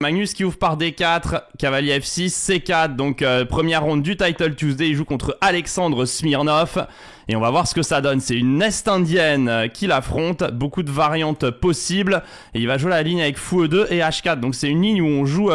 Magnus qui ouvre par D4, cavalier F6, C4, donc première ronde du Title Tuesday, il joue contre Alexandre Smirnov. Et on va voir ce que ça donne. C'est une Est-Indienne qui l'affronte, beaucoup de variantes possibles. Et il va jouer la ligne avec Fou E2 et H4. Donc c'est une ligne où on joue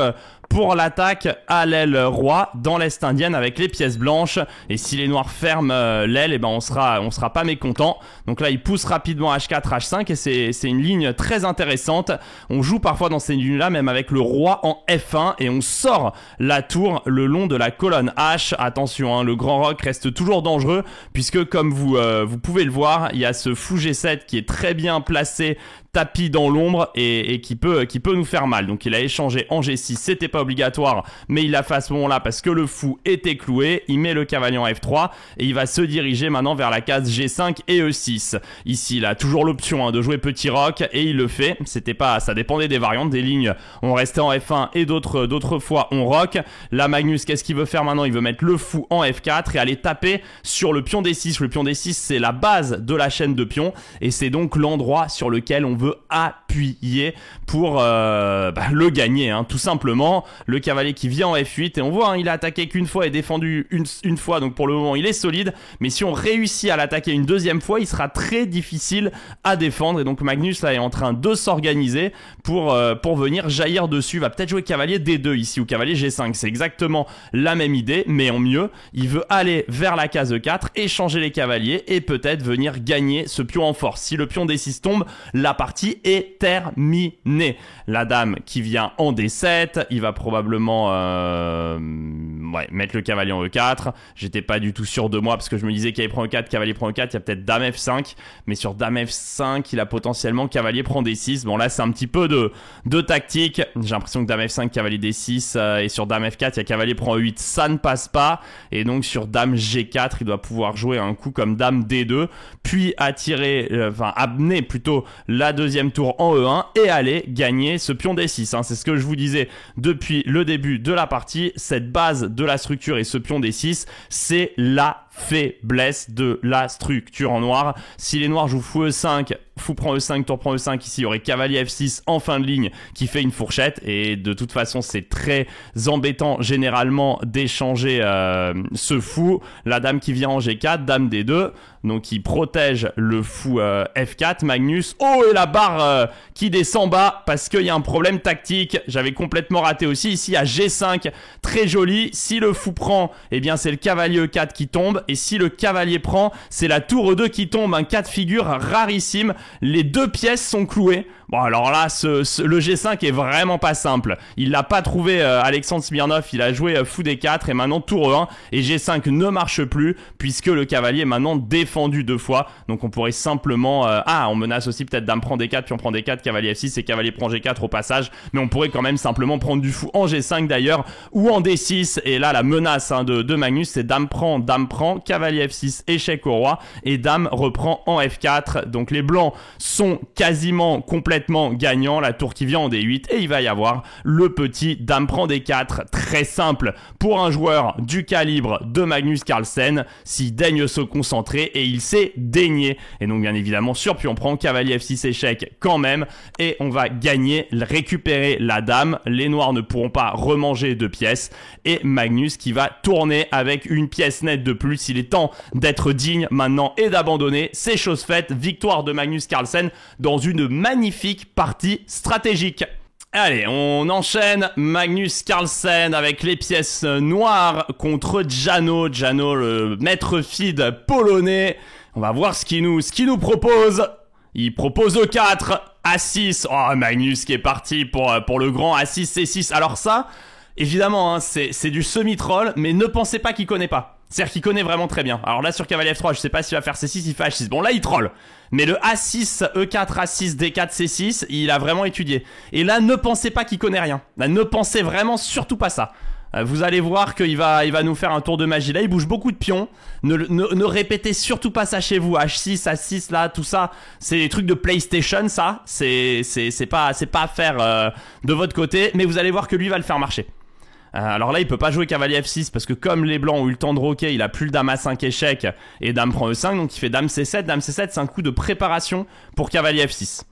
pour l'attaque à l'aile roi dans l'Est-Indienne avec les pièces blanches. Et si les noirs ferment l'aile, eh ben on sera pas mécontent. Donc là il pousse rapidement H4, H5 et c'est une ligne très intéressante. On joue parfois dans ces lignes là même avec le roi en F1 et on sort la tour le long de la colonne H. Attention, hein, le grand roc reste toujours dangereux puisque comme vous pouvez le voir, il y a ce fou G7 qui est très bien placé, tapis dans l'ombre et qui peut nous faire mal. Donc il a échangé en G6, c'était pas obligatoire, mais il l'a fait à ce moment-là parce que le fou était cloué. Il met le cavalier en F3 et il va se diriger maintenant vers la case G5 et E6. Ici, il a toujours l'option de jouer petit roc et il le fait. Ça dépendait des variantes, des lignes. On restait en F1 et d'autres fois on rock. Là, Magnus, qu'est-ce qu'il veut faire maintenant? Il veut mettre le fou en F4 et aller taper sur le pion D6. Le pion D6, c'est la base de la chaîne de pions et c'est donc l'endroit sur lequel on veut appuyer pour le gagner, hein, tout simplement. Le cavalier qui vient en F8 et on voit, hein, il a attaqué qu'une fois et défendu une fois, donc pour le moment il est solide, mais si on réussit à l'attaquer une deuxième fois, il sera très difficile à défendre et donc Magnus là est en train de s'organiser pour venir jaillir dessus. Il va peut-être jouer cavalier D2 ici ou cavalier G5, c'est exactement la même idée mais en mieux. Il veut aller vers la case E4, échanger les cavaliers et peut-être venir gagner ce pion en force. Si le pion D6 tombe, la partie est terminée. La dame qui vient en D7, il va probablement mettre le cavalier en E4. J'étais pas du tout sûr de moi parce que je me disais cavalier prend E4, cavalier prend E4, il y a peut-être dame F5, mais sur dame F5, il a potentiellement cavalier prend D6. Bon là c'est un petit peu de tactique. J'ai l'impression que dame F5, cavalier D6 et sur dame F4, il y a cavalier prend E8, ça ne passe pas. Et donc sur dame G4, il doit pouvoir jouer un coup comme dame D2, puis amener plutôt la deuxième tour en E1 et aller gagner ce pion D6. Hein. C'est ce que je vous disais depuis le début de la partie. Cette base de la structure et ce pion D6, c'est la faiblesse de la structure en noir. Si les noirs jouent fou E5, fou prend E5, tour prend E5, ici il y aurait cavalier F6 en fin de ligne qui fait une fourchette et de toute façon c'est très embêtant généralement d'échanger ce fou. La dame qui vient en G4, dame D2, donc il protège le fou F4. Magnus, oh et la barre qui descend bas parce qu'il y a un problème tactique. J'avais complètement raté aussi. Ici à G5, très joli. Si le fou prend, eh bien c'est le cavalier E4 qui tombe. Et si le cavalier prend, c'est la tour E2 qui tombe. Un cas de figure rarissime. Les deux pièces sont clouées. Bon alors là, le G5 est vraiment pas simple. Il l'a pas trouvé Alexandre Smirnov. Il a joué fou D4 et maintenant tour E1. Et G5 ne marche plus puisque le cavalier est maintenant défendu deux fois. Donc on pourrait simplement... on menace aussi peut-être dame prend D4, puis on prend D4, cavalier F6 et cavalier prend G4 au passage. Mais on pourrait quand même simplement prendre du fou en G5 d'ailleurs ou en D6. Et là la menace de Magnus c'est dame prend, cavalier F6, échec au roi. Et dame reprend en F4. Donc les blancs sont quasiment complètement gagnants. La tour qui vient en D8 et il va y avoir le petit dame prend D4. Très simple pour un joueur du calibre de Magnus Carlsen s'il daigne se concentrer et il s'est daigné. Et donc bien évidemment sur pion prend, cavalier F6 échec quand même et on va gagner, récupérer la dame. Les noirs ne pourront pas remanger de pièces et Magnus qui va tourner avec une pièce nette de plus. Il est temps d'être digne maintenant et d'abandonner. C'est chose faite. Victoire de Magnus Carlsen dans une magnifique partie stratégique. Allez, on enchaîne. Magnus Carlsen avec les pièces noires contre Jano. Jano, le maître feed polonais. On va voir ce qu'il nous propose. Il propose E4, A6. Oh, Magnus qui est parti pour le grand A6, C6. Alors ça, évidemment, hein, c'est du semi-troll, mais ne pensez pas qu'il connaît pas. C'est-à-dire qu'il connaît vraiment très bien. Alors là, sur cavalier F3, je sais pas s'il va faire C6, il fait H6. Bon, là, il troll. Mais le A6, E4, A6, D4, C6, il a vraiment étudié. Et là, ne pensez pas qu'il connaît rien. Là, ne pensez vraiment surtout pas ça. Vous allez voir qu'il va nous faire un tour de magie. Là, il bouge beaucoup de pions. Ne répétez surtout pas ça chez vous. H6, A6, là, tout ça, c'est des trucs de PlayStation, ça. C'est pas à faire de votre côté. Mais vous allez voir que lui va le faire marcher. Alors là il peut pas jouer cavalier F6 parce que comme les blancs ont eu le temps de roquer, il a plus le dame A5 échec et dame prend E5, donc il fait dame C7. Dame C7 c'est un coup de préparation pour cavalier F6.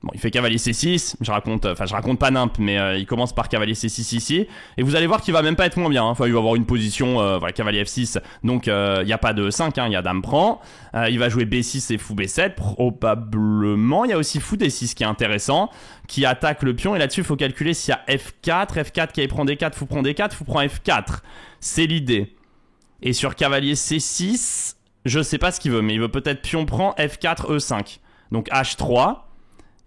Bon, il fait cavalier C6, je raconte pas nimp, mais il commence par cavalier C6 ici, et vous allez voir qu'il va même pas être moins bien, hein. Enfin, il va avoir une position, voilà, cavalier F6, donc il n'y a pas de 5, hein, il y a dame prend, il va jouer B6 et fou B7, probablement, il y a aussi fou D6 qui est intéressant, qui attaque le pion, et là-dessus, il faut calculer s'il y a F4 qui prend D4, fou prend D4, fou prend F4, c'est l'idée. Et sur cavalier C6, je sais pas ce qu'il veut, mais il veut peut-être pion prend F4, E5, donc H3,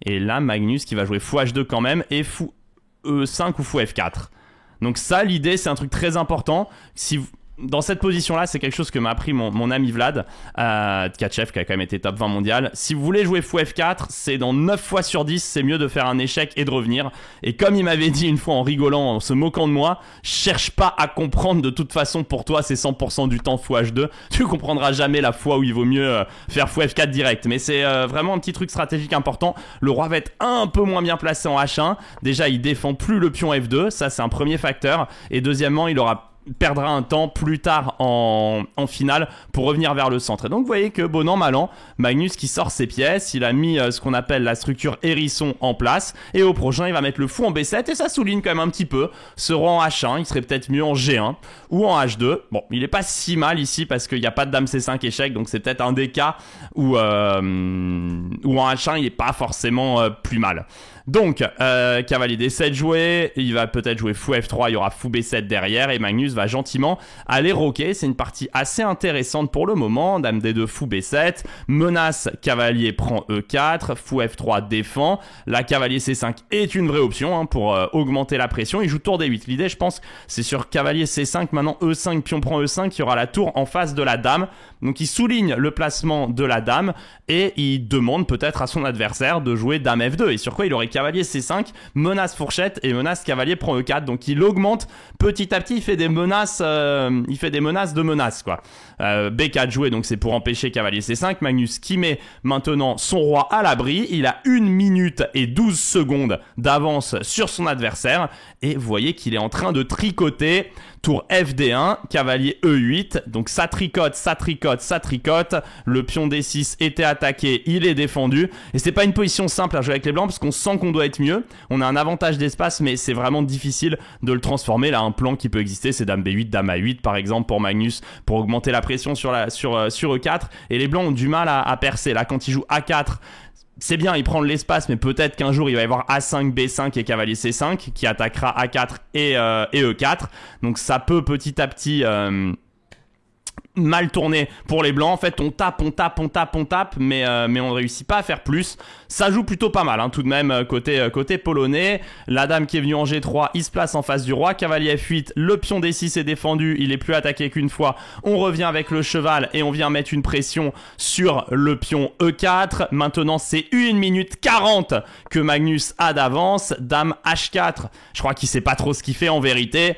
et là, Magnus qui va jouer fou H2 quand même, et fou E5 ou fou F4. Donc ça, l'idée, c'est un truc très important. Si vous... Dans cette position-là, c'est quelque chose que m'a appris mon ami Vlad, Tkachev, qui a quand même été top 20 mondial. Si vous voulez jouer fou F4, c'est dans 9 fois sur 10, c'est mieux de faire un échec et de revenir. Et comme il m'avait dit une fois en rigolant, en se moquant de moi, cherche pas à comprendre, de toute façon, pour toi, c'est 100% du temps fou H2. Tu comprendras jamais la fois où il vaut mieux faire fou F4 direct. Mais c'est vraiment un petit truc stratégique important. Le roi va être un peu moins bien placé en H1. Déjà, il défend plus le pion F2. Ça, c'est un premier facteur. Et deuxièmement, il perdra un temps plus tard en finale pour revenir vers le centre. Et donc vous voyez que bon an mal an, Magnus qui sort ses pièces, il a mis ce qu'on appelle la structure hérisson en place, et au prochain il va mettre le fou en B7, et ça souligne quand même un petit peu ce roi en H1, il serait peut-être mieux en G1 ou en H2. Bon, il est pas si mal ici parce qu'il n'y a pas de dame C5 échec, donc c'est peut-être un des cas où en H1 il est pas forcément plus mal. Donc, cavalier D7 joué, il va peut-être jouer fou F3, il y aura fou B7 derrière, et Magnus va gentiment aller roquer. C'est une partie assez intéressante pour le moment. Dame D2, fou B7, menace, cavalier prend E4, fou F3 défend. La cavalier C5 est une vraie option, hein, pour augmenter la pression. Il joue tour D8. L'idée, je pense, c'est sur cavalier C5, maintenant E5, pion prend E5, il y aura la tour en face de la dame. Donc il souligne le placement de la dame, et il demande peut-être à son adversaire de jouer dame F2, et sur quoi il aurait cavalier C5, menace fourchette, et menace cavalier prend E4. Donc il augmente petit à petit, il fait des menaces de menaces, quoi. B4 joué, donc c'est pour empêcher cavalier C5. Magnus qui met maintenant son roi à l'abri, il a 1 minute et 12 secondes d'avance sur son adversaire, et vous voyez qu'il est en train de tricoter. Tour FD1, cavalier E8, donc ça tricote, le pion D6 était attaqué, il est défendu, et c'est pas une position simple à jouer avec les blancs, parce qu'on sent qu'on doit être mieux, on a un avantage d'espace, mais c'est vraiment difficile de le transformer. Là, un plan qui peut exister, c'est dame B8, dame A8 par exemple pour Magnus, pour augmenter la pression sur E4, et les blancs ont du mal à percer. Là, quand il joue A4, c'est bien, il prend de l'espace, mais peut-être qu'un jour il va y avoir A5, B5 et cavalier C5 qui attaquera A4 et E4. Donc ça peut petit à petit mal tourner pour les blancs. En fait, on tape, mais on ne réussit pas à faire plus. Ça joue plutôt pas mal, hein, tout de même, côté polonais. La dame qui est venue en G3, il se place en face du roi. Cavalier F8, le pion D6 est défendu, il est plus attaqué qu'une fois. On revient avec le cheval et on vient mettre une pression sur le pion E4. Maintenant, c'est 1 minute 40 que Magnus a d'avance. Dame H4, je crois qu'il sait pas trop ce qu'il fait en vérité.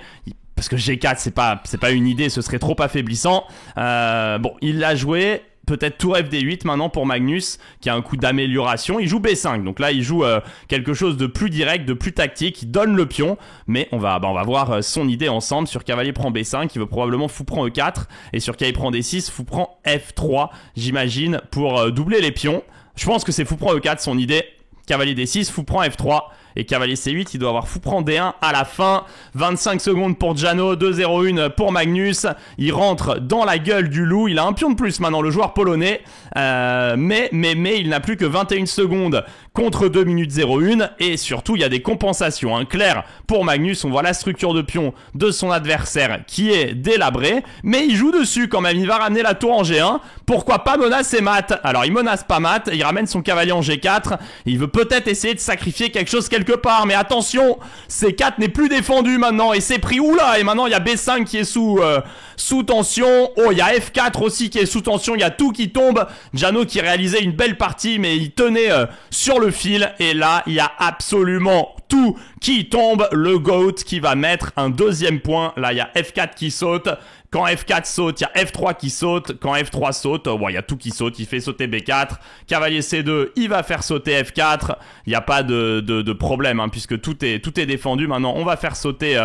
Parce que G4, c'est pas une idée, ce serait trop affaiblissant. Bon, il l'a joué. Peut-être tour FD8 maintenant pour Magnus, qui a un coup d'amélioration. Il joue B5, donc là il joue quelque chose de plus direct, de plus tactique. Il donne le pion, mais on va voir son idée ensemble. Sur cavalier prend B5, il veut probablement fou prend E4, et sur cavalier prend D6, fou prend F3, j'imagine, pour doubler les pions. Je pense que c'est fou prend E4 son idée. Cavalier D6, fou prend F3. Et cavalier C8, il doit avoir fou prend D1 à la fin. 25 secondes pour Jano, 2-0-1 pour Magnus. Il rentre dans la gueule du loup. Il a un pion de plus maintenant, le joueur polonais. Mais il n'a plus que 21 secondes contre 2 minutes 01. Et surtout, il y a des compensations. Clair, pour Magnus, on voit la structure de pion de son adversaire qui est délabrée. Mais il joue dessus quand même. Il va ramener la tour en G1. Pourquoi pas menacer mat? Alors, il menace pas mat. Il ramène son cavalier en G4. Il veut peut-être essayer de sacrifier quelque chose quelque part, mais attention, C4 n'est plus défendu maintenant, et c'est pris, oula, et maintenant il y a B5 qui est sous tension. Oh, il y a F4 aussi qui est sous tension, il y a tout qui tombe. Jano qui réalisait une belle partie, mais il tenait sur le fil, et là il y a absolument tout qui tombe. Le GOAT qui va mettre un deuxième point. Là il y a F4 qui saute. Quand F4 saute, il y a F3 qui saute. Quand F3 saute, il y a tout qui saute. Il fait sauter B4. Cavalier C2, il va faire sauter F4. Il n'y a pas de problème, hein, puisque tout est défendu. Maintenant, on va faire sauter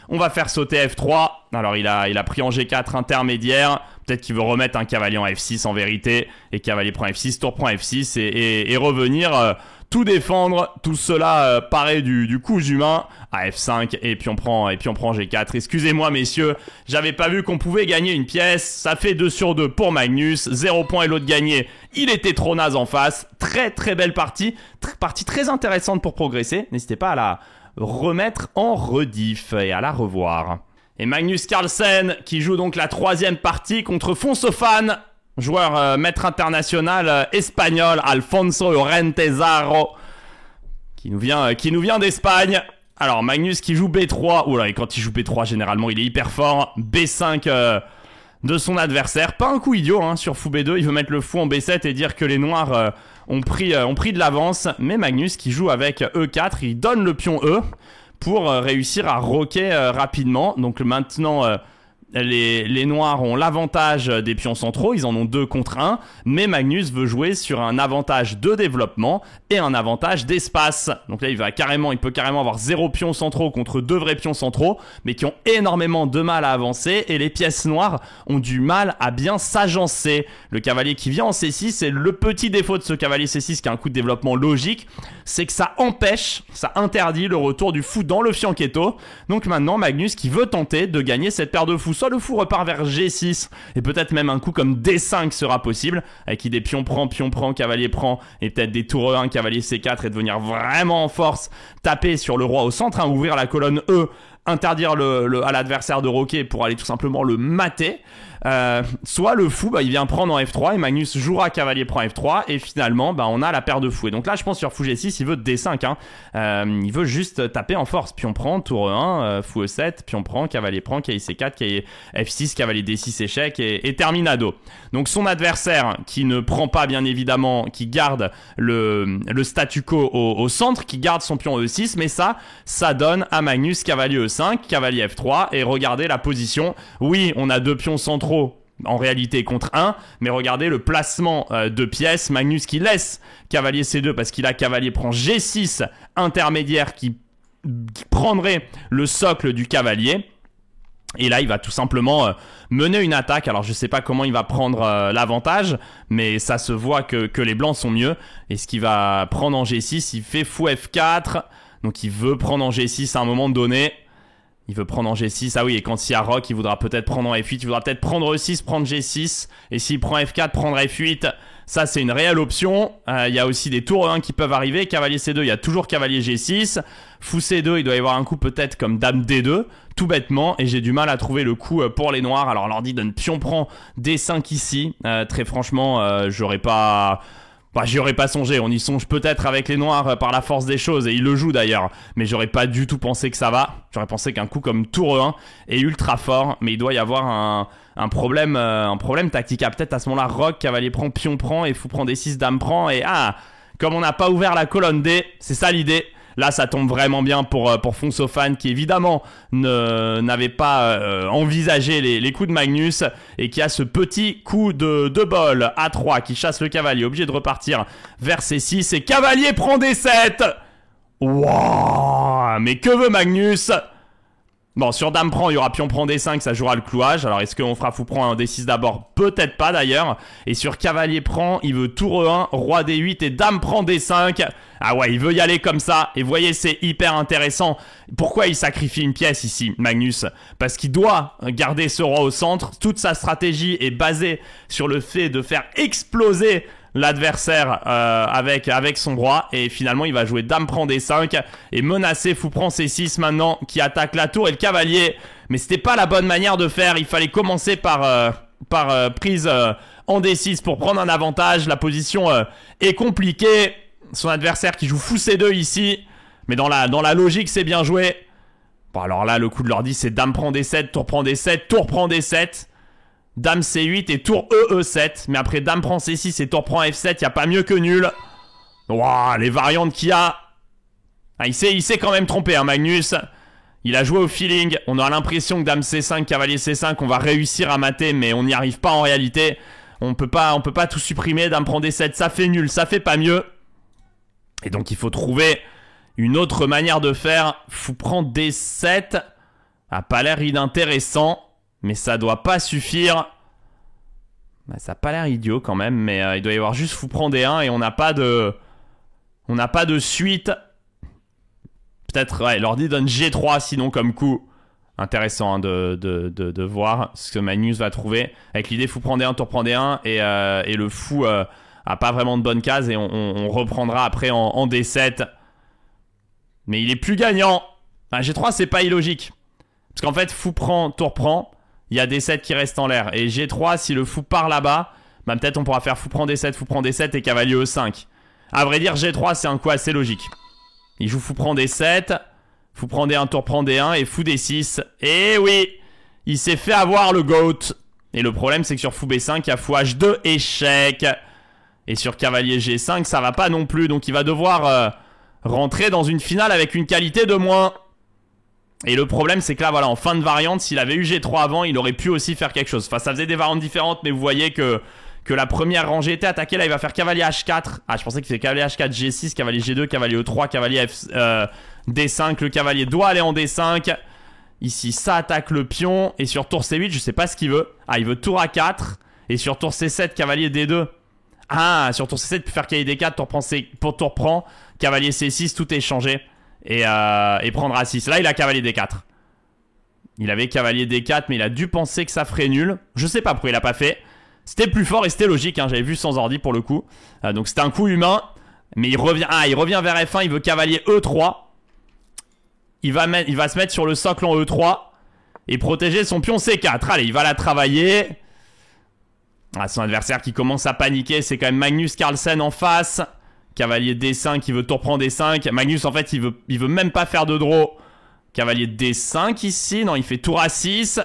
F3. Alors, il a pris en G4 intermédiaire. Peut-être qu'il veut remettre un cavalier en F6 en vérité. Et cavalier prend F6, tour prend F6 et revenir tout défendre, tout cela paré du coup humain à F5 et puis on prend G4. Excusez-moi messieurs, j'avais pas vu qu'on pouvait gagner une pièce, ça fait 2 sur 2 pour Magnus, 0 point et l'autre gagné, il était trop naze en face. Très très belle partie, partie très intéressante pour progresser, n'hésitez pas à la remettre en rediff et à la revoir. Et Magnus Carlsen qui joue donc la 3e partie contre Fonsofan, joueur maître international espagnol, Alfonso Rentezaro, qui nous vient d'Espagne. Alors Magnus qui joue B3, oula, et quand il joue B3 généralement il est hyper fort. B5 de son adversaire, pas un coup idiot hein, sur fou B2, il veut mettre le fou en B7 et dire que les noirs ont pris de l'avance. Mais Magnus qui joue avec E4, il donne le pion E pour réussir à roquer rapidement. Donc maintenant les noirs ont l'avantage des pions centraux, ils en ont 2 contre 1, mais Magnus veut jouer sur un avantage de développement et un avantage d'espace. Donc là il peut carrément avoir 0 pions centraux contre 2 vrais pions centraux, mais qui ont énormément de mal à avancer, et les pièces noires ont du mal à bien s'agencer. Le cavalier qui vient en C6, et le petit défaut de ce cavalier C6 qui a un coup de développement logique, c'est que ça interdit le retour du fou dans le fianchetto. Donc maintenant Magnus qui veut tenter de gagner cette paire de fous, soit le fou repart vers G6 et peut-être même un coup comme D5 sera possible, avec qui des pions prend, cavalier prend, et peut-être des tours E1, cavalier C4, et de venir vraiment en force taper sur le roi au centre, hein, ouvrir la colonne E, interdire à l'adversaire de roquer pour aller tout simplement le mater. Soit le fou il vient prendre en F3 et Magnus jouera cavalier prend F3 et finalement on a la paire de fous. Et donc là je pense sur fou G6 il veut D5 hein. Il veut juste taper en force, pion prend, tour E1, fou E7, pion prend, cavalier C4, cavalier F6, cavalier D6 échec et terminado. Donc son adversaire qui ne prend pas bien évidemment, qui garde le statu quo au centre, qui garde son pion E6, mais ça donne à Magnus cavalier E5, cavalier F3 et regardez la position. Oui on a 2 pions centraux en réalité contre 1, mais regardez le placement de pièces. Magnus qui laisse cavalier C2 parce qu'il a cavalier prend G6 intermédiaire qui prendrait le socle du cavalier. Et là il va tout simplement mener une attaque. Alors je sais pas comment il va prendre l'avantage, mais ça se voit que les blancs sont mieux. Et ce qu'il va prendre en G6, il fait fou F4, donc il veut prendre en G6 à un moment donné. Il veut prendre en G6, ah oui, et quand il y a rock, il voudra peut-être prendre en F8, il voudra peut-être prendre E6, prendre G6, et s'il prend F4, prendre F8, ça c'est une réelle option. Il y a aussi des tours 1 qui peuvent arriver, cavalier C2, il y a toujours cavalier G6, fou C2, il doit y avoir un coup peut-être comme dame D2, tout bêtement, et j'ai du mal à trouver le coup pour les noirs. Alors l'ordi donne pion prend D5 ici, très franchement, j'y aurais pas songé, on y songe peut-être avec les noirs par la force des choses, et il le joue d'ailleurs, mais j'aurais pas du tout pensé que ça va. J'aurais pensé qu'un coup comme tour E1 est ultra fort, mais il doit y avoir un problème tactique. Ah, peut-être à ce moment-là, roc, cavalier prend, pion prend, et fou prend D6, dame prend, et comme on n'a pas ouvert la colonne D, c'est ça l'idée. Là, ça tombe vraiment bien pour Fonsofan qui évidemment n'avait pas envisagé les coups de Magnus et qui a ce petit coup de bol A3 qui chasse le cavalier, obligé de repartir vers C6 et cavalier prend D7. Wouah, mais que veut Magnus? Bon, sur dame prend, il y aura pion prend D5, ça jouera le clouage. Alors, est-ce qu'on fera fou prend un D6 d'abord? Peut-être pas d'ailleurs. Et sur cavalier prend, il veut tour E1, roi D8 et dame prend D5. Ah ouais, il veut y aller comme ça. Et vous voyez, c'est hyper intéressant. Pourquoi il sacrifie une pièce ici, Magnus? Parce qu'il doit garder ce roi au centre. Toute sa stratégie est basée sur le fait de faire exploser l'adversaire avec son roi, et finalement il va jouer dame prend D5 et menacer fou prend C6 maintenant, qui attaque la tour et le cavalier. Mais c'était pas la bonne manière de faire, il fallait commencer par prise en D6 pour prendre un avantage. La position est compliquée, son adversaire qui joue fou C2 ici, mais dans la logique c'est bien joué. Bon alors là le coup de l'ordi c'est dame prend D7, tour prend D7, tour prend D7, dame C8 et tour E7. Mais après dame prend C6 et tour prend F7, y a pas mieux que nul. Waouh, les variantes qu'il y a. Il s'est quand même trompé, hein, Magnus. Il a joué au feeling. On a l'impression que dame C5, cavalier C5, on va réussir à mater, mais on n'y arrive pas en réalité. On peut pas tout supprimer. Dame prend D7, ça fait nul, ça fait pas mieux. Et donc il faut trouver une autre manière de faire. Fou prend D7. A pas l'air inintéressant, mais ça doit pas suffire. Ça a pas l'air idiot quand même, mais il doit y avoir juste fou prend D1 et on n'a pas de On n'a pas de suite. Peut-être, ouais, l'ordi donne G3 sinon comme coup. Intéressant hein, de voir ce que Magnus va trouver. Avec l'idée fou prend D1, tour prend D1 et le fou a pas vraiment de bonne case et on reprendra après en D7. Mais il est plus gagnant. Enfin, G3 c'est pas illogique. Parce qu'en fait fou prend, tour prend. Il y a D7 qui reste en l'air. Et G3 si le fou part là-bas, bah, peut-être on pourra faire fou prend D7 et cavalier E5. À vrai dire G3 c'est un coup assez logique. Il joue fou prend D7. Fou prend D1, tour prend D1 et fou D6. Et oui, il s'est fait avoir le GOAT. Et le problème c'est que sur fou B5 il y a fou H2 échec. Et sur cavalier G5 ça va pas non plus. Donc il va devoir rentrer dans une finale avec une qualité de moins. Et le problème c'est que là voilà en fin de variante, s'il avait eu G3 avant, il aurait pu aussi faire quelque chose. Enfin ça faisait des variantes différentes, mais vous voyez que la première rangée était attaquée. Là il va faire cavalier H4. Ah je pensais qu'il fait cavalier H4, G6, cavalier G2, cavalier E3, cavalier D5. Le cavalier doit aller en D5. Ici ça attaque le pion. Et sur tour C8 je sais pas ce qu'il veut. Ah il veut tour A4. Et sur tour C7 cavalier D2. Ah sur tour C7 il peut faire cavalier D4, tour prend. Cavalier C6 tout est changé. Et prendre A6. Là il a cavalier D4. Il avait cavalier D4 mais il a dû penser que ça ferait nul. Je sais pas pourquoi il a pas fait. C'était plus fort et c'était logique hein. J'avais vu sans ordi pour le coup. Donc c'était un coup humain. Mais il revient vers F1. Il veut cavalier E3. Il va se mettre sur le socle en E3 et protéger son pion C4. Allez, il va la travailler. Ah, son adversaire qui commence à paniquer, c'est quand même Magnus Carlsen en face. Cavalier D5, il veut tour prendre D5. Magnus, en fait, il veut même pas faire de draw. Cavalier D5 ici. Non, il fait tour A6.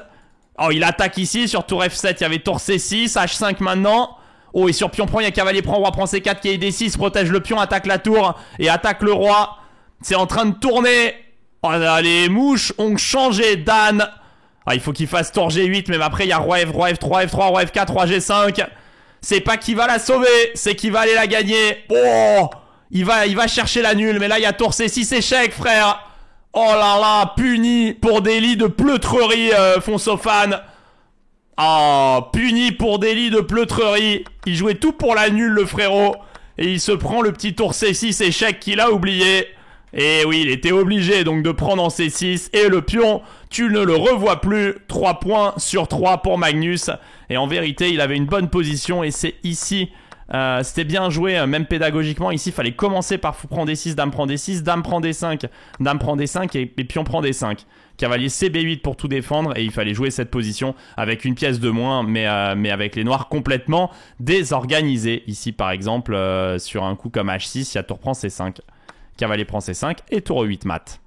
Oh, il attaque ici. Sur tour F7, il y avait tour C6. H5 maintenant. Oh, et sur pion prend, il y a cavalier prend, roi prend C4, qui est D6. Protège le pion, attaque la tour et attaque le roi. C'est en train de tourner. Oh là, les mouches ont changé d'âne. Ah, il faut qu'il fasse tour G8, mais après il y a roi F3, F3, roi F4, roi G5. C'est pas qui va la sauver, c'est qui va aller la gagner. Oh, il va chercher la nulle, mais là il y a tour C6 échec, frère. Oh là là, puni pour délit de pleutrerie, Fonsofan. Oh, puni pour délit de pleutrerie. Il jouait tout pour la nulle, le frérot. Et il se prend le petit tour C6 échec qu'il a oublié. Et oui, il était obligé donc de prendre en C6. Et le pion, tu ne le revois plus. 3 points sur 3 pour Magnus. Et en vérité, il avait une bonne position. Et c'est ici, c'était bien joué, même pédagogiquement. Ici, il fallait commencer par fou prend D6, dame prend D6, dame prend D5. Dame prend D5 et pion prend D5. Cavalier CB8 pour tout défendre. Et il fallait jouer cette position avec une pièce de moins. Mais avec les noirs complètement désorganisés. Ici, par exemple, sur un coup comme H6, il y a tour prend C5. Cavalier prend C5 et tour 8 mat.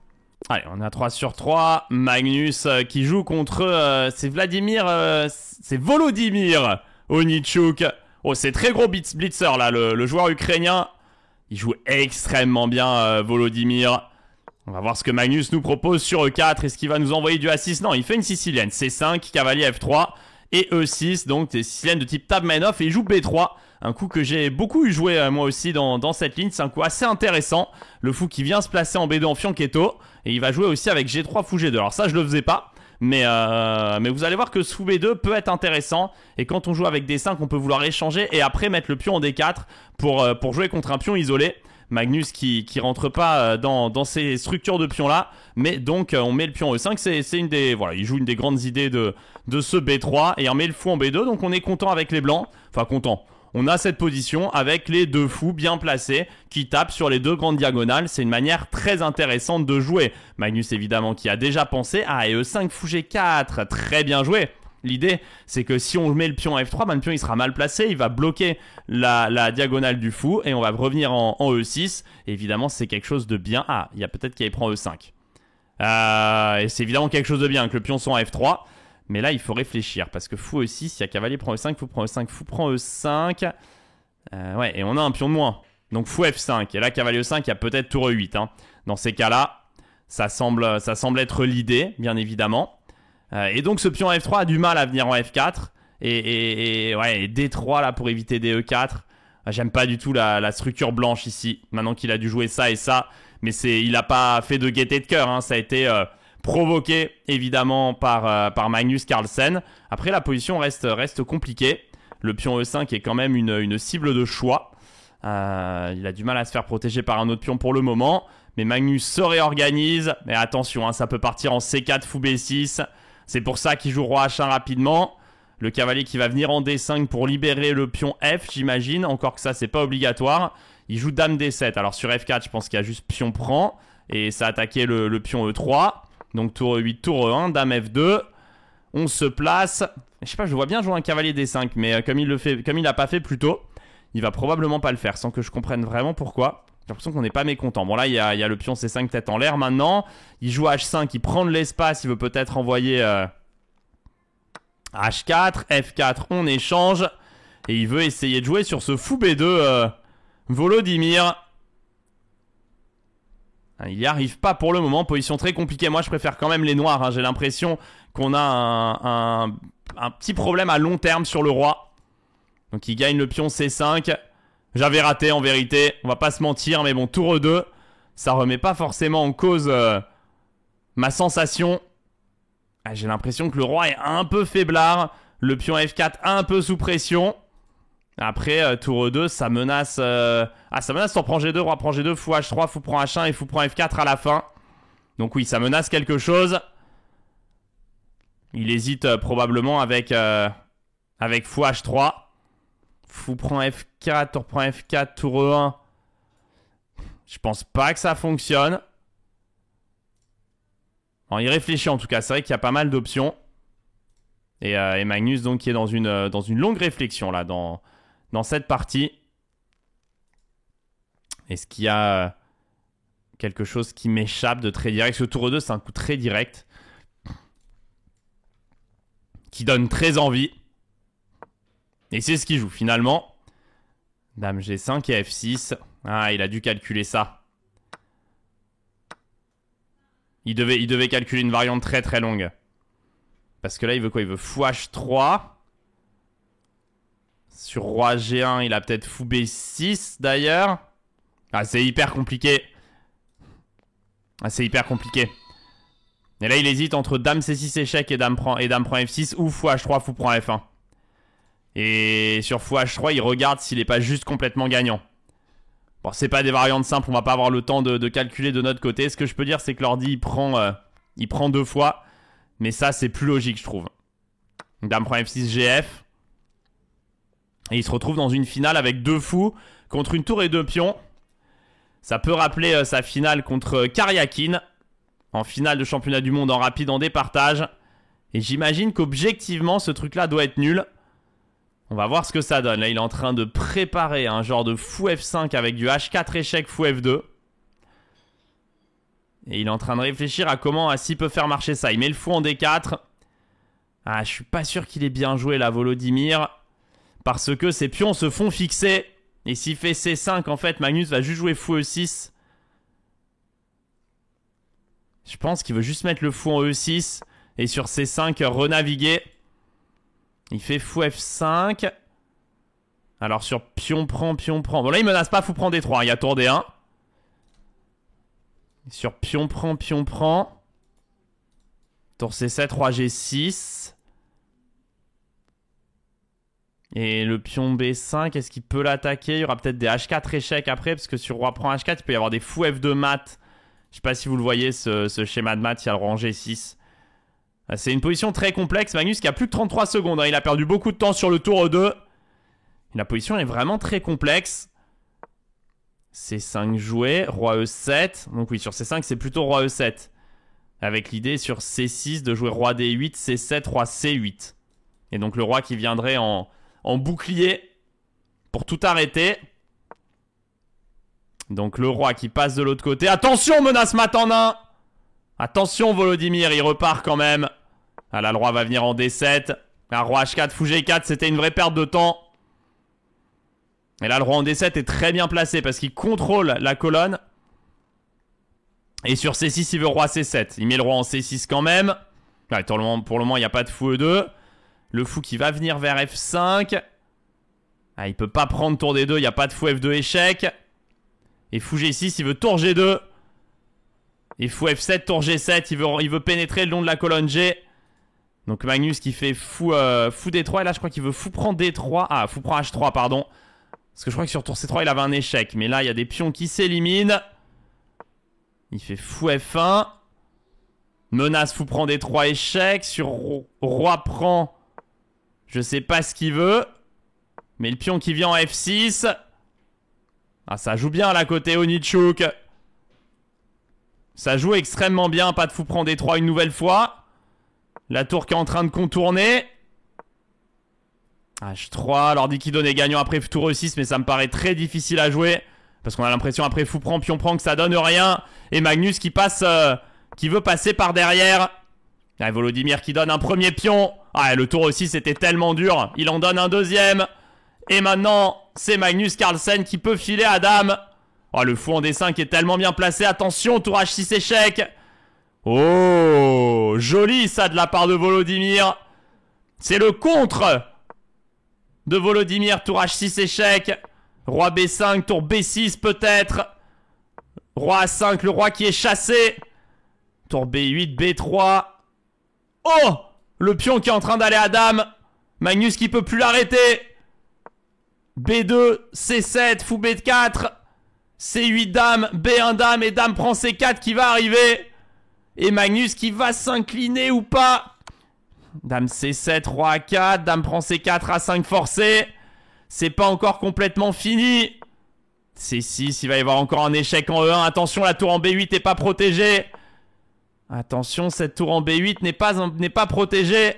Allez, on a 3 sur 3. Magnus qui joue contre... c'est Vladimir... c'est Volodymyr Onichuk. Oh, c'est très gros blitzer là, le joueur ukrainien. Il joue extrêmement bien, Volodymyr. On va voir ce que Magnus nous propose sur E4. Est-ce qu'il va nous envoyer du A6? Non, il fait une sicilienne. C5, cavalier F3 et E6. Donc, des siciliennes de type Tabmenov. Et il joue B3. Un coup que j'ai beaucoup joué moi aussi dans cette ligne. C'est un coup assez intéressant. Le fou qui vient se placer en B2 en fianchetto. Et il va jouer aussi avec G3 fou G2. Alors ça je le faisais pas. Mais vous allez voir que ce fou B2 peut être intéressant. Et quand on joue avec D5 on peut vouloir échanger. Et après mettre le pion en D4 pour jouer contre un pion isolé. Magnus qui rentre pas dans ces structures de pions là. Mais donc on met le pion E5. C'est une des... Voilà, il joue une des grandes idées de ce B3. Et on met le fou en B2. Donc on est content avec les blancs. Enfin content. On a cette position avec les deux fous bien placés qui tapent sur les deux grandes diagonales. C'est une manière très intéressante de jouer. Magnus évidemment qui a déjà pensé. Ah, et E5 fou G4, très bien joué. L'idée c'est que si on met le pion F3, le pion il sera mal placé. Il va bloquer la diagonale du fou et on va revenir en E6. Et évidemment c'est quelque chose de bien. Ah, il y a peut-être qu'il prend E5. Et c'est évidemment quelque chose de bien que le pion soit en F3. Mais là, il faut réfléchir. Parce que fou E6, il y a cavalier prend E5, fou prend E5, fou prend E5. Ouais, et on a un pion de moins. Donc fou F5. Et là, cavalier E5, il y a peut-être tour E8. Hein. Dans ces cas-là, ça semble être l'idée, bien évidemment. Et donc, ce pion F3 a du mal à venir en F4. Et D3, là, pour éviter des E4. J'aime pas du tout la structure blanche ici. Maintenant qu'il a dû jouer ça et ça. Mais il n'a pas fait de gaieté de cœur. Hein. Ça a été... provoqué évidemment par Magnus Carlsen. Après la position reste compliquée. Le pion E5 est quand même une cible de choix. Il a du mal à se faire protéger par un autre pion pour le moment. Mais Magnus se réorganise. Mais attention, hein, ça peut partir en C4, fou B6. C'est pour ça qu'il joue roi H1 rapidement. Le cavalier qui va venir en D5 pour libérer le pion F, j'imagine. Encore que ça, c'est pas obligatoire. Il joue dame D7. Alors sur F4, je pense qu'il y a juste pion prend. Et ça a attaqué le pion E3. Donc tour E8, tour E1, dame F2. On se place. Je sais pas, je vois bien jouer un cavalier D5. Mais comme il l'a pas fait plus tôt, il va probablement pas le faire. Sans que je comprenne vraiment pourquoi. J'ai l'impression qu'on n'est pas mécontent. Bon là, il y a le pion C5 tête en l'air maintenant. Il joue H5, il prend de l'espace. Il veut peut-être envoyer H4, F4, on échange. Et il veut essayer de jouer sur ce fou B2 Volodymyr. Il n'y arrive pas pour le moment, position très compliquée. Moi je préfère quand même les noirs, hein. J'ai l'impression qu'on a un petit problème à long terme sur le roi. Donc il gagne le pion C5. J'avais raté en vérité, on va pas se mentir. Mais bon, tour E2, ça remet pas forcément en cause ma sensation. J'ai l'impression que le roi est un peu faiblard. Le pion F4 un peu sous pression. Après, tour E2, ça menace... ça menace sur prend G2, roi prend G2, fou H3, fou prend H1 et fou prend F4 à la fin. Donc oui, ça menace quelque chose. Il hésite probablement avec fou H3. Fou prend F4, tour prend F4, tour E1. Je pense pas que ça fonctionne. Bon, il réfléchit en tout cas, c'est vrai qu'il y a pas mal d'options. Et Magnus donc qui est dans une longue réflexion là, dans cette partie. Est-ce qu'il y a quelque chose qui m'échappe de très direct? Ce tour 2, c'est un coup très direct. Qui donne très envie. Et c'est ce qu'il joue finalement. Dame G5 et F6. Ah, il a dû calculer ça. Il devait calculer une variante très très longue. Parce que là, il veut quoi? Il veut fou H3. Sur roi G1, il a peut-être fou B6 d'ailleurs. Ah, c'est hyper compliqué. C'est hyper compliqué. Et là, il hésite entre dame C6 échec et dame prend F6 ou fou H3, fou prend F1. Et sur fou H3, il regarde s'il n'est pas juste complètement gagnant. Bon, c'est pas des variantes simples, on va pas avoir le temps de calculer de notre côté. Ce que je peux dire, c'est que l'ordi, il prend 2 fois. Mais ça, c'est plus logique, je trouve. Dame prend F6, GF. Et il se retrouve dans une finale avec 2 fous contre une tour et 2 pions. Ça peut rappeler sa finale contre Karyakin. En finale de championnat du monde en rapide en départage. Et j'imagine qu'objectivement, ce truc-là doit être nul. On va voir ce que ça donne. Là, il est en train de préparer un genre de fou F5 avec du H4 échec, fou F2. Et il est en train de réfléchir à comment s'il peut faire marcher ça. Il met le fou en D4. Ah, je suis pas sûr qu'il ait bien joué là, Volodymyr. Parce que ses pions se font fixer. Et s'il fait C5, en fait, Magnus va juste jouer fou E6. Je pense qu'il veut juste mettre le fou en E6. Et sur C5, renaviguer. Il fait fou F5. Alors sur pion prend. Bon là, il menace pas fou prend D3. Il y a tour D1. Sur pion prend. Tour C7, roi G6. Et le pion B5, est-ce qu'il peut l'attaquer? Il y aura peut-être des H4 échecs après, parce que sur roi prend H4, il peut y avoir des fous F2 mat. Je sais pas si vous le voyez, ce schéma de mat, il y a le roi en G6. C'est une position très complexe. Magnus qui a plus de 33 secondes, hein. Il a perdu beaucoup de temps sur le tour E2. La position est vraiment très complexe. C5 joué, roi E7. Donc oui, sur C5, c'est plutôt roi E7. Avec l'idée sur C6 de jouer roi D8, C7, roi C8. Et donc le roi qui viendrait en bouclier pour tout arrêter. Donc le roi qui passe de l'autre côté. Attention, menace mat en 1. Attention, Volodymyr, il repart quand même. Ah là, le roi va venir en D7. Ah, roi H4, fou G4, c'était une vraie perte de temps. Et là, le roi en D7 est très bien placé parce qu'il contrôle la colonne. Et sur C6, il veut roi C7. Il met le roi en C6 quand même. Là, pour le moment, il n'y a pas de fou E2. Le fou qui va venir vers F5. Ah, il peut pas prendre tour D2, il n'y a pas de fou F2 échec. Et fou G6, il veut tour G2. Et fou F7, tour G7, il veut pénétrer le long de la colonne G. Donc Magnus qui fait fou D3. Et là, je crois qu'il veut fou prend D3. Ah, fou prend H3, pardon. Parce que je crois que sur tour C3, il avait un échec. Mais là, il y a des pions qui s'éliminent. Il fait fou F1. Menace, fou prend des 3 échecs. Sur roi prend... Je sais pas ce qu'il veut. Mais le pion qui vient en F6. Ah, ça joue bien là côté Onichuk. Ça joue extrêmement bien. Pas de fou prend des 3 une nouvelle fois. La tour qui est en train de contourner. H3, l'ordi qui donne est gagnant après tour E6, mais ça me paraît très difficile à jouer. Parce qu'on a l'impression après fou prend, pion prend que ça donne rien. Et Magnus qui passe, qui veut passer par derrière. Ah, Volodymyr qui donne un premier pion. Ah, le tour E6 était tellement dur. Il en donne un deuxième. Et maintenant, c'est Magnus Carlsen qui peut filer à dame. Oh, le fou en D5 est tellement bien placé. Attention, tour H6 échec. Oh, joli ça de la part de Volodymyr. C'est le contre de Volodymyr, tour H6 échec. Roi B5, tour B6 peut-être. Roi A5, le roi qui est chassé. Tour B8, B3. Oh, le pion qui est en train d'aller à dame. Magnus qui peut plus l'arrêter. B2, C7, fou B4. C8 dame, B1 dame et dame prend C4 qui va arriver. Et Magnus qui va s'incliner ou pas. Dame C7, roi A4, dame prend C4, A5 forcé. C'est pas encore complètement fini. C6, il va y avoir encore un échec en E1. Attention, la tour en B8 n'est pas protégée. Attention, cette tour en B8 n'est pas protégée.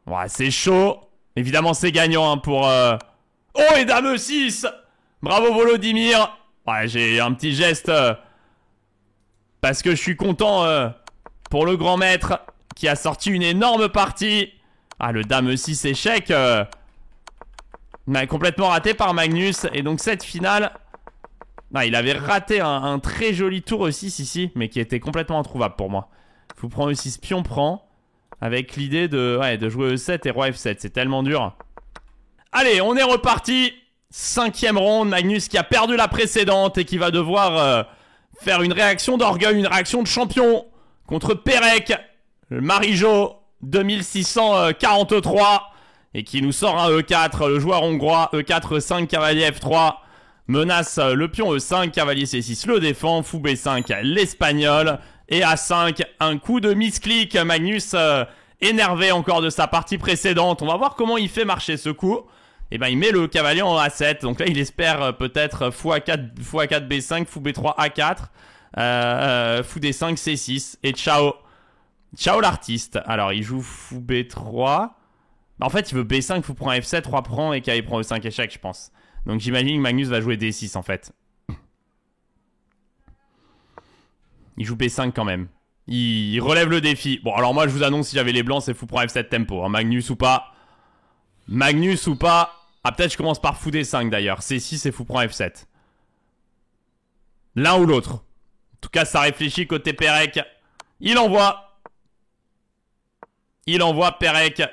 Ouais, c'est chaud. Évidemment, c'est gagnant hein, pour... Oh, et dame E6. Bravo Volodymyr. Ouais, j'ai un petit geste... parce que je suis content pour le grand maître qui a sorti une énorme partie. Ah, le dame E6 échec. Complètement raté par Magnus. Et donc cette finale... Ah, il avait raté un très joli tour E6 ici, mais qui était complètement introuvable pour moi. Faut prendre E6, pion prend. Avec l'idée de jouer E7 et roi F7. C'est tellement dur. Allez, on est reparti. 5e ronde. Magnus qui a perdu la précédente et qui va devoir faire une réaction d'orgueil, une réaction de champion contre Perec, le Marijo 2643. Et qui nous sort un E4, le joueur hongrois. E4, E5, cavalier F3. Menace le pion E5, cavalier C6 le défend, fou B5 l'espagnol, et A5 un coup de misclic. Magnus énervé encore de sa partie précédente. On va voir comment il fait marcher ce coup. Et ben il met le cavalier en A7, donc là il espère peut-être fou A4, B5, fou B3 A4, fou D5 C6, et ciao. Ciao l'artiste. Alors il joue fou B3. En fait il veut B5, fou prend F7, roi prend et cavalier prend E5 échec je pense. Donc j'imagine que Magnus va jouer D6 en fait. Il joue B5 quand même. Il relève le défi. Bon alors moi je vous annonce si j'avais les blancs c'est fou prend F7 tempo. Hein. Magnus ou pas. Magnus ou pas. Ah peut-être je commence par fou D5 d'ailleurs. C6 et fou prend F7. L'un ou l'autre. En tout cas ça réfléchit côté Perec. Il envoie. Il envoie Perec.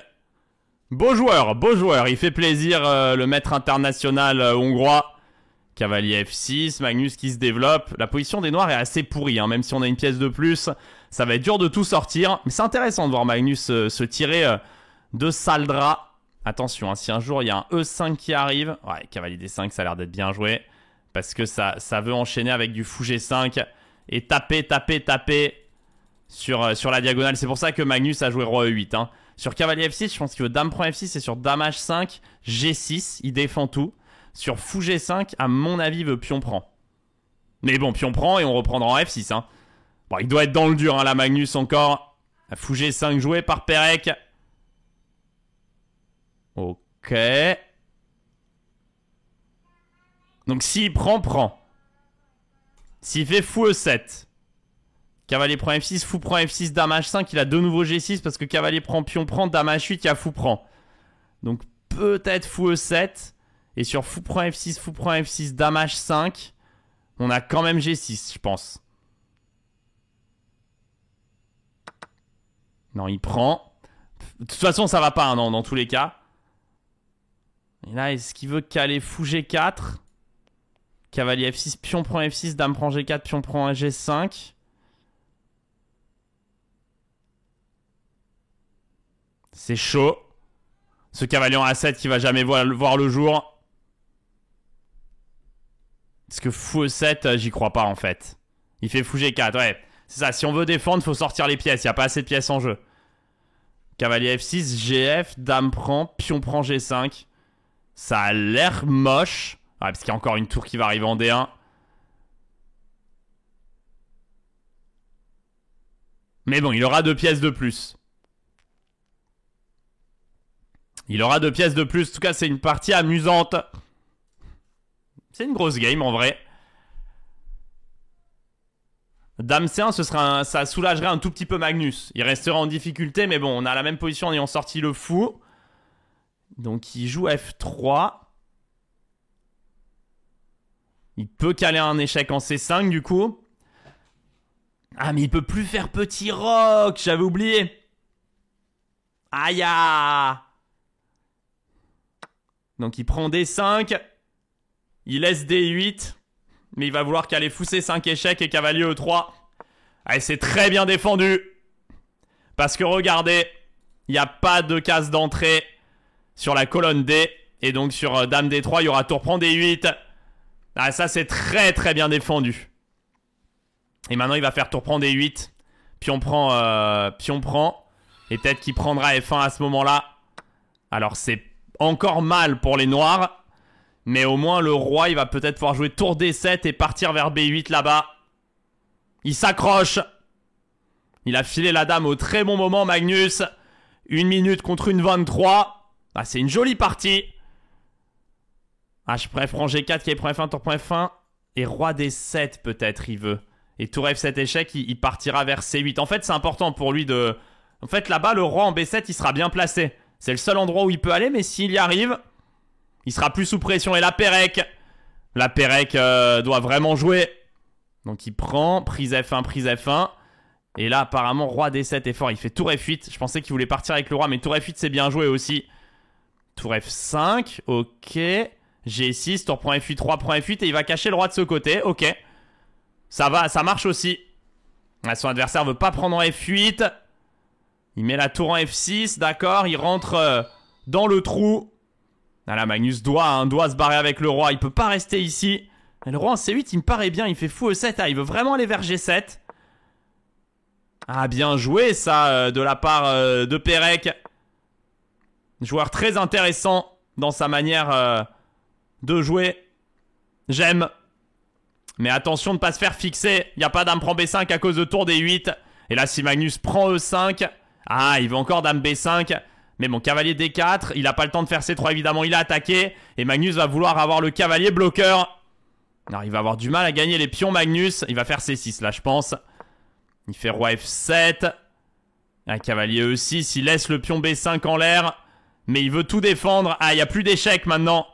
Beau joueur, il fait plaisir le maître international hongrois. Cavalier F6, Magnus qui se développe. La position des noirs est assez pourrie, hein, même si on a une pièce de plus. Ça va être dur de tout sortir. Mais c'est intéressant de voir Magnus se tirer de sale drap. Attention, hein, si un jour il y a un E5 qui arrive... Ouais, cavalier D5, ça a l'air d'être bien joué. Parce que ça veut enchaîner avec du fou G5. Et taper sur la diagonale. C'est pour ça que Magnus a joué roi E8, hein. Sur cavalier F6, je pense qu'il veut dame prend F6 et sur dame H5, G6, il défend tout. Sur fou G5, à mon avis, il veut pion prend. Mais bon, pion prend et on reprendra en F6. Hein. Bon, il doit être dans le dur, hein, la Magnus encore. Fou G5 joué par Perec. Ok. Donc s'il prend. S'il fait fou E7. Cavalier prend F6, fou prend F6, dame H5, il a de nouveau G6 parce que cavalier prend, pion prend, dame H8, il y a fou prend. Donc peut-être fou E7. Et sur fou prend F6, dame H5, on a quand même G6, je pense. Non, il prend. De toute façon, ça va pas, hein, non, dans tous les cas. Et là, est-ce qu'il veut caler fou G4? Cavalier F6, pion prend F6, dame prend G4, pion prend G5. C'est chaud. Ce cavalier en A7 qui va jamais voir le jour. Parce que fou E7, j'y crois pas en fait. Il fait fou G4, ouais. C'est ça, si on veut défendre, faut sortir les pièces. Il n'y a pas assez de pièces en jeu. Cavalier F6, GF, dame prend, pion prend G5. Ça a l'air moche. Ah, parce qu'il y a encore une tour qui va arriver en D1. Mais bon, il aura 2 pièces de plus. Il aura 2 pièces de plus. En tout cas, c'est une partie amusante. C'est une grosse game en vrai. Dame C1, ça soulagerait un tout petit peu Magnus. Il resterait en difficulté, mais bon, on a la même position en ayant sorti le fou. Donc il joue F3. Il peut caler un échec en C5 du coup. Ah, mais il peut plus faire petit roc, j'avais oublié. Aïe. Donc il prend D5. Il laisse D8. Mais il va vouloir caler fou C5 échec et cavalier E3. Allez, c'est très bien défendu. Parce que regardez, il n'y a pas de case d'entrée sur la colonne D. Et donc sur dame D3, il y aura tour prend D8. Ah, ça c'est très très bien défendu. Et maintenant il va faire tour prend D8. Pion prend. Et peut-être qu'il prendra F1 à ce moment-là. Alors c'est encore mal pour les noirs. Mais au moins le roi il va peut-être pouvoir jouer tour D7 et partir vers B8 là-bas. Il s'accroche. Il a filé la dame au très bon moment Magnus. 1 minute contre une 23. Ah, c'est une jolie partie. Ah, je préfère prendre G4 qui est prend F1, tour prend F1. Et roi D7 peut-être il veut. Et tour F7 échec, il partira vers C8. En fait c'est important pour lui de... En fait là-bas le roi en B7 il sera bien placé. C'est le seul endroit où il peut aller, mais s'il y arrive... Il sera plus sous pression. Et la Pérec. La Pérec doit vraiment jouer. Donc il prend. Prise F1, prise F1. Et là apparemment roi D7 est fort. Il fait tour F8. Je pensais qu'il voulait partir avec le roi. Mais tour F8 c'est bien joué aussi. Tour F5. Ok. G6. Tour prend F8. Roi prend F8. Et il va cacher le roi de ce côté. Ok. Ça va. Ça marche aussi. Son adversaire veut pas prendre en F8. Il met la tour en F6. D'accord. Il rentre dans le trou. Ah là, Magnus doit se barrer avec le roi. Il peut pas rester ici. Et le roi en C8, il me paraît bien. Il fait fou E7. Ah, il veut vraiment aller vers G7. Ah, bien joué ça de la part de Pérec. Joueur très intéressant dans sa manière de jouer. J'aime. Mais attention de ne pas se faire fixer. Il n'y a pas dame prend B5 à cause de tour D8. Et là, si Magnus prend E5. Ah, il veut encore dame B5. Mais bon, cavalier D4, il n'a pas le temps de faire C3 évidemment, il a attaqué. Et Magnus va vouloir avoir le cavalier bloqueur. Alors il va avoir du mal à gagner les pions Magnus. Il va faire C6 là je pense. Il fait roi F7. Un cavalier E6, il laisse le pion B5 en l'air. Mais il veut tout défendre. Ah, il n'y a plus d'échec maintenant.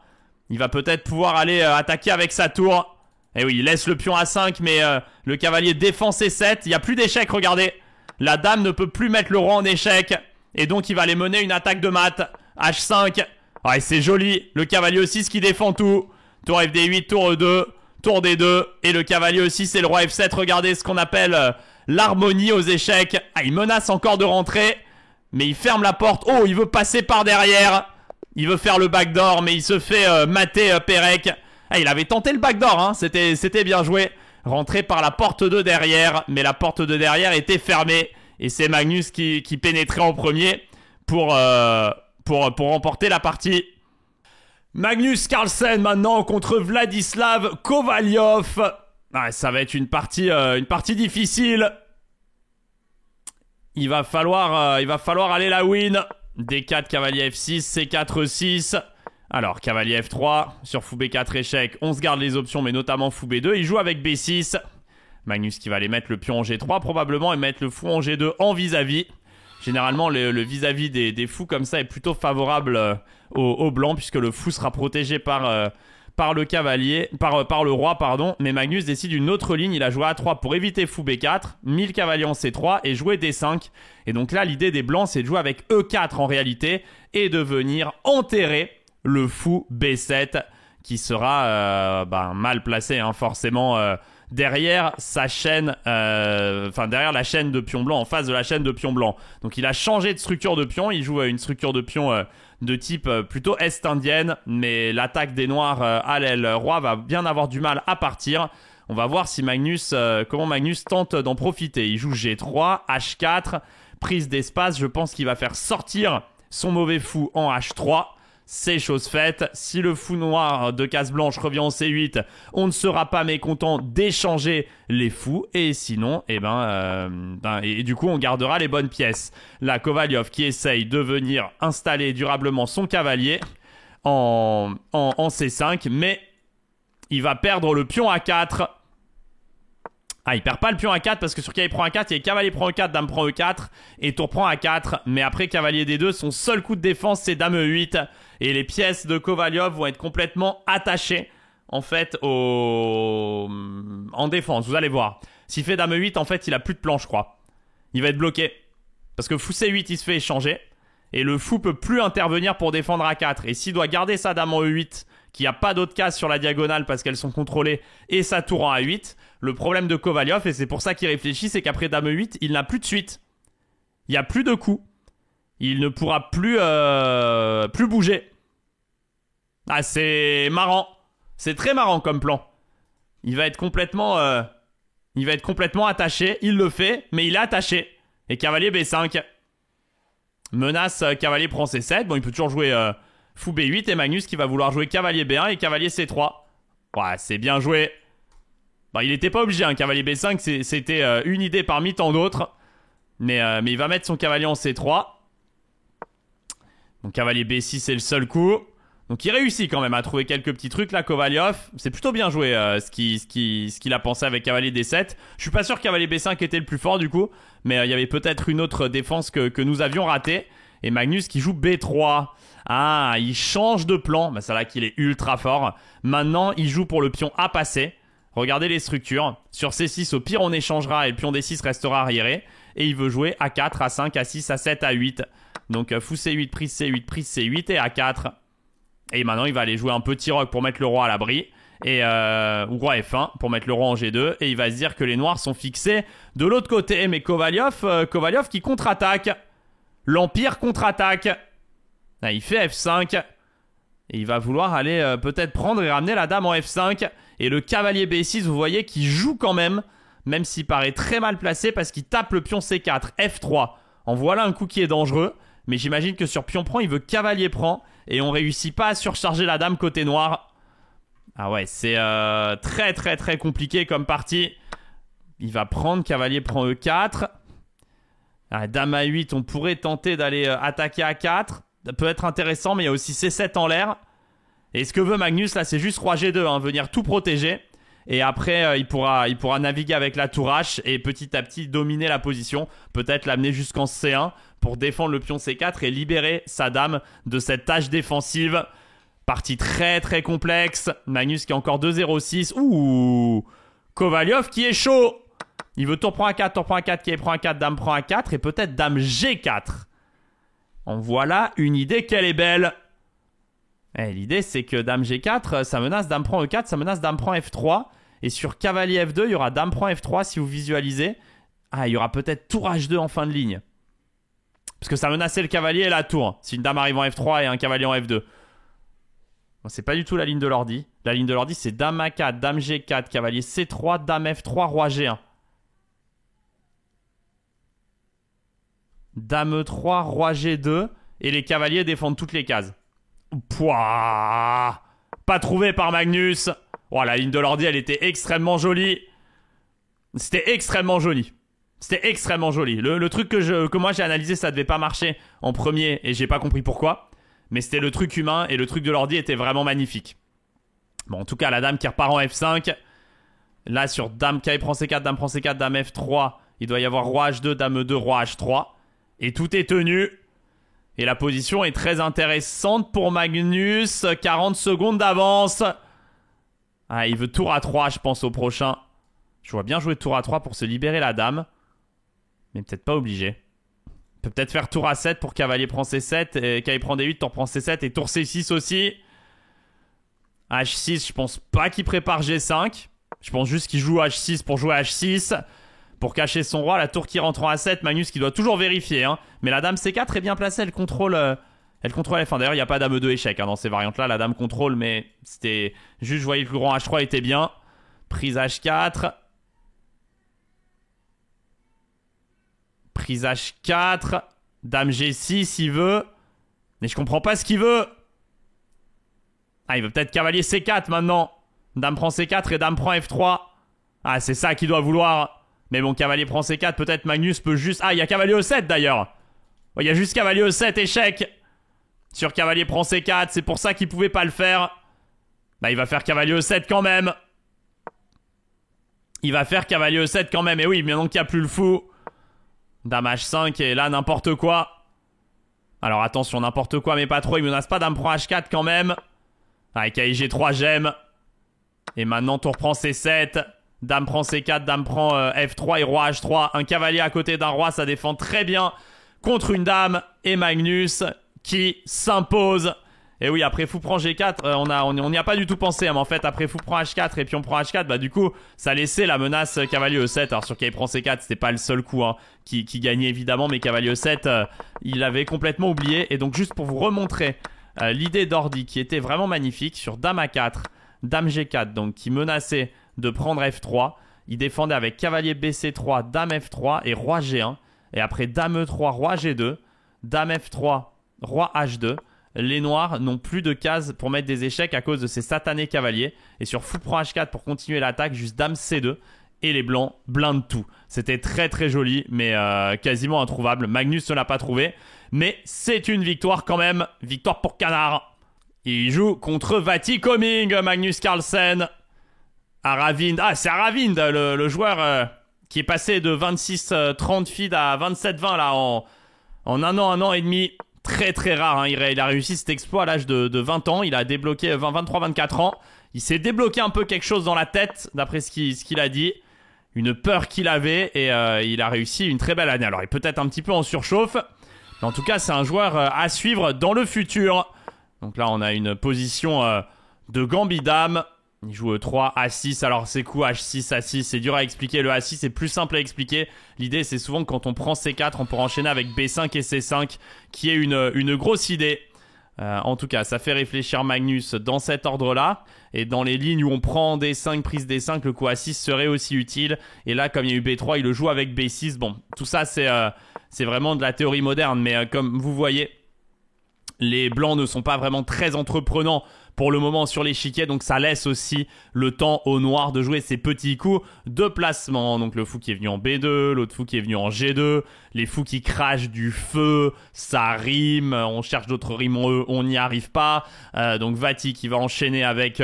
Il va peut-être pouvoir aller attaquer avec sa tour. Et oui, il laisse le pion A5 mais le cavalier défend C7. Il n'y a plus d'échec, regardez. La dame ne peut plus mettre le roi en échec. Et donc il va aller mener une attaque de mat. H5. Ah, et c'est joli. Le cavalier E6 qui défend tout. Tour FD8, tour E2, tour D2. Et le cavalier E6 et le roi F7. Regardez ce qu'on appelle l'harmonie aux échecs. Ah, il menace encore de rentrer. Mais il ferme la porte. Oh, il veut passer par derrière. Il veut faire le backdoor. Mais il se fait mater Pérec. Ah, il avait tenté le backdoor. Hein. C'était bien joué. Rentrer par la porte de derrière. Mais la porte de derrière était fermée. Et c'est Magnus qui pénétrait en premier pour remporter la partie. Magnus Carlsen maintenant contre Vladislav Kovalyov. Ah, ça va être une partie difficile. Il va falloir aller la win. D4, cavalier F6, C4, E6. Alors, cavalier F3 sur fou B4 échec. On se garde les options, mais notamment fou B2. Il joue avec B6. Magnus qui va aller mettre le pion en G3 probablement et mettre le fou en G2 en vis-à-vis. Généralement le vis-à-vis des fous comme ça est plutôt favorable au blanc puisque le fou sera protégé par le cavalier, par le roi pardon. Mais Magnus décide une autre ligne, il a joué A3 pour éviter fou B4, mis le cavalier en C3 et jouer D5. Et donc là l'idée des blancs c'est de jouer avec E4 en réalité et de venir enterrer le fou B7 qui sera mal placé hein, forcément derrière sa chaîne, derrière la chaîne de pion blanc, en face de la chaîne de pion blanc. Donc il a changé de structure de pion, il joue une structure de pion de type plutôt est-indienne, mais l'attaque des noirs à l'aile roi va bien avoir du mal à partir. On va voir si comment Magnus tente d'en profiter. Il joue G3, H4, prise d'espace, je pense qu'il va faire sortir son mauvais fou en H3. C'est chose faite. Si le fou noir de case blanche revient en C8, on ne sera pas mécontent d'échanger les fous. Et sinon, et du coup, on gardera les bonnes pièces. Là, Kovalyov qui essaye de venir installer durablement son cavalier en C5, mais il va perdre le pion A4. Ah, il perd pas le pion A4 parce que sur cavalier prend A4, il y a cavalier prend E4, dame prend E4 et tour prend A4. Mais après cavalier D2, son seul coup de défense c'est dame E8 et les pièces de Kovalyov vont être complètement attachées en fait en défense. Vous allez voir. S'il fait dame E8, en fait, il a plus de plan, je crois. Il va être bloqué parce que fou C8, il se fait échanger et le fou peut plus intervenir pour défendre A4. Et s'il doit garder sa dame en E8, qu'il n'y a pas d'autres cases sur la diagonale parce qu'elles sont contrôlées et sa tour en A8. Le problème de Kovalyov, et c'est pour ça qu'il réfléchit, c'est qu'après dame E8, il n'a plus de suite. Il n'y a plus de coups. Il ne pourra plus bouger. Ah, c'est marrant. C'est très marrant comme plan. Il va être complètement attaché. Il le fait, mais il est attaché. Et cavalier B5. Menace, cavalier prend C7. Bon, il peut toujours jouer fou B8 et Magnus qui va vouloir jouer cavalier B1 et cavalier C3. Ouais, c'est bien joué. Bon, il n'était pas obligé, hein. Cavalier B5, c'était une idée parmi tant d'autres. Mais il va mettre son cavalier en C3. Donc cavalier B6, c'est le seul coup. Donc il réussit quand même à trouver quelques petits trucs là, Kovalyov. C'est plutôt bien joué ce qu'il a pensé avec cavalier D7. Je suis pas sûr que cavalier B5 était le plus fort du coup. Mais il y avait peut-être une autre défense que nous avions ratée. Et Magnus qui joue B3. Ah, il change de plan. Bah, c'est là qu'il est ultra fort. Maintenant, il joue pour le pion A passé. Regardez les structures. Sur C6, au pire, on échangera et le pion D6 restera arriéré. Et il veut jouer A4, A5, A6, A7, A8. Donc fou C8, prise C8, prise C8 et A4. Et maintenant, il va aller jouer un petit roc pour mettre le roi à l'abri. Ou roi F1 pour mettre le roi en G2. Et il va se dire que les noirs sont fixés de l'autre côté. Mais Kovalyov qui contre-attaque. L'Empire contre-attaque. Là, il fait F5. Et il va vouloir aller peut-être prendre et ramener la dame en F5. Et le cavalier B6, vous voyez, qui joue quand même. Même s'il paraît très mal placé parce qu'il tape le pion C4. F3. En voilà un coup qui est dangereux. Mais j'imagine que sur pion prend, il veut cavalier prend. Et on réussit pas à surcharger la dame côté noir. Ah ouais, c'est très très très compliqué comme partie. Il va prendre, cavalier prend E4. Ah, dame A8, on pourrait tenter d'aller attaquer A4. Ça peut être intéressant, mais il y a aussi C7 en l'air. Et ce que veut Magnus, là, c'est juste roi G2, hein, venir tout protéger. Et après, il pourra naviguer avec la tour H et petit à petit dominer la position. Peut-être l'amener jusqu'en C1 pour défendre le pion C4 et libérer sa dame de cette tâche défensive. Partie très très complexe. Magnus qui est encore 2-0-6. Ouh, Kovalyov qui est chaud. Il veut tour prend A4, tour prend A4, qui prend A4, dame prend A4 et peut-être dame G4. En voilà une idée qu'elle est belle. L'idée c'est que dame G4, ça menace dame prend E4, ça menace dame prend F3. Et sur cavalier F2, il y aura dame prend F3 si vous visualisez. Ah, il y aura peut-être tour H2 en fin de ligne. Parce que ça menaçait le cavalier et la tour. Si une dame arrive en F3 et un cavalier en F2. Bon, c'est pas du tout la ligne de l'ordi. La ligne de l'ordi c'est dame A4, dame G4, cavalier C3, dame F3, roi G1. Dame E3, roi G2. Et les cavaliers défendent toutes les cases. Pouah, pas trouvé par Magnus. Oh, la ligne de l'ordi, elle était extrêmement jolie. C'était extrêmement joli. C'était extrêmement joli. Le truc que moi j'ai analysé, ça devait pas marcher en premier et j'ai pas compris pourquoi. Mais c'était le truc humain et le truc de l'ordi était vraiment magnifique. Bon, en tout cas, la dame qui repart en F5. Là, sur dame cavalier prend C4, dame prend C4, dame F3, il doit y avoir roi H2, dame E2, roi H3. Et tout est tenu. Et la position est très intéressante pour Magnus. 40 secondes d'avance. Ah, il veut tour A3, je pense, au prochain. Je vois bien jouer tour A3 pour se libérer la dame. Mais peut-être pas obligé. Il peut peut-être faire tour A7 pour cavalier prend C7. Et cavalier prend D8, tour prend C7 et tour C6 aussi. H6, je pense pas qu'il prépare G5. Je pense juste qu'il joue H6 pour jouer H6. Pour cacher son roi, la tour qui rentre en A7. Magnus qui doit toujours vérifier. Hein. Mais la dame C4 est bien placée, elle contrôle F1. D'ailleurs, il n'y a pas dame 2 échec dans ces variantes-là. La dame contrôle, mais c'était juste, je voyais que le grand H3 était bien. Prise H4. Prise H4. Dame G6, il veut. Mais je comprends pas ce qu'il veut. Ah, il veut peut-être cavalier C4 maintenant. Dame prend C4 et dame prend F3. Ah, c'est ça qu'il doit vouloir. Mais bon, cavalier prend C4. Peut-être Magnus peut juste... Ah, il y a cavalier E7 d'ailleurs. Il y a juste cavalier E7, échec. Sur cavalier prend C4. C'est pour ça qu'il pouvait pas le faire. Bah, il va faire cavalier E7 quand même. Il va faire cavalier E7 quand même. Et oui, maintenant qu'il n'y a plus le fou. Dame H5 et là, n'importe quoi. Alors attention, n'importe quoi, mais pas trop. Il menace pas. Dame prend H4 quand même. Avec G3, j'aime. Et maintenant, tour prend C7. Dame prend C4, dame prend F3 et roi H3. Un cavalier à côté d'un roi, ça défend très bien contre une dame. Et Magnus qui s'impose. Et oui, après fou prend G4, on n'y a pas du tout pensé. Mais en fait, après fou prend H4 et puis on prend H4, bah du coup, ça laissait la menace cavalier E7. Alors sur cavalier prend C4, c'était pas le seul coup qui gagnait évidemment. Mais cavalier E7, il avait complètement oublié. Et donc juste pour vous remontrer l'idée d'Ordi qui était vraiment magnifique. Sur dame A4, dame G4, donc qui menaçait de prendre F3. Il défendait avec cavalier BC3, dame F3 et roi G1. Et après dame E3, roi G2, dame F3, roi H2. Les noirs n'ont plus de cases pour mettre des échecs à cause de ces satanés cavaliers. Et sur fou prend H4 pour continuer l'attaque, juste dame C2. Et les blancs blindent tout. C'était très très joli, mais quasiment introuvable. Magnus ne l'a pas trouvé. Mais c'est une victoire quand même. Victoire pour Canard. Il joue contre Vati Coming, Magnus Carlsen. Aravind. Ah, c'est Aravind, le joueur qui est passé de 26-30 feed à 27-20 là en un an et demi. Très très rare, hein. Il a réussi cet exploit à l'âge de 20 ans. Il a débloqué 23-24 ans. Il s'est débloqué un peu quelque chose dans la tête, d'après ce qu'il a dit. Une peur qu'il avait et il a réussi une très belle année. Alors il est peut-être un petit peu en surchauffe. Mais en tout cas, c'est un joueur à suivre dans le futur. Donc là, on a une position de Gambidame. Il joue E3, A6, alors c'est quoi H6, A6, c'est dur à expliquer, le A6 c'est plus simple à expliquer. L'idée c'est souvent que quand on prend C4, on peut enchaîner avec B5 et C5, qui est une grosse idée. En tout cas, ça fait réfléchir Magnus dans cet ordre-là. Et dans les lignes où on prend D5, prise D5, le coup A6 serait aussi utile. Et là, comme il y a eu B3, il le joue avec B6. Bon, tout ça c'est vraiment de la théorie moderne, mais comme vous voyez, les blancs ne sont pas vraiment très entreprenants pour le moment sur l'échiquier, donc ça laisse aussi le temps aux noirs de jouer ces petits coups de placement. Donc le fou qui est venu en B2, l'autre fou qui est venu en G2, les fous qui crachent du feu, ça rime, on cherche d'autres rimes en E, on n'y arrive pas. Donc Vati qui va enchaîner avec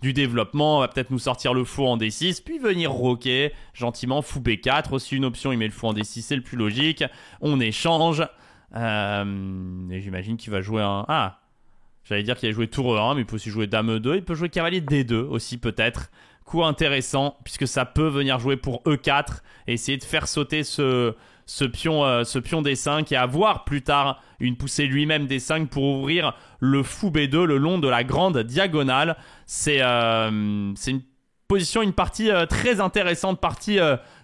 du développement, va peut-être nous sortir le fou en D6, puis venir roquer gentiment, fou B4, aussi une option, il met le fou en D6, c'est le plus logique. On échange, et j'imagine qu'il va jouer un... Ah, j'allais dire qu'il a joué tour E1, mais il peut aussi jouer dame E2. Il peut jouer cavalier D2 aussi peut-être. Coup intéressant, puisque ça peut venir jouer pour E4 et essayer de faire sauter ce pion D5 et avoir plus tard une poussée lui-même D5 pour ouvrir le fou B2 le long de la grande diagonale. C'est une position, une partie très intéressante, partie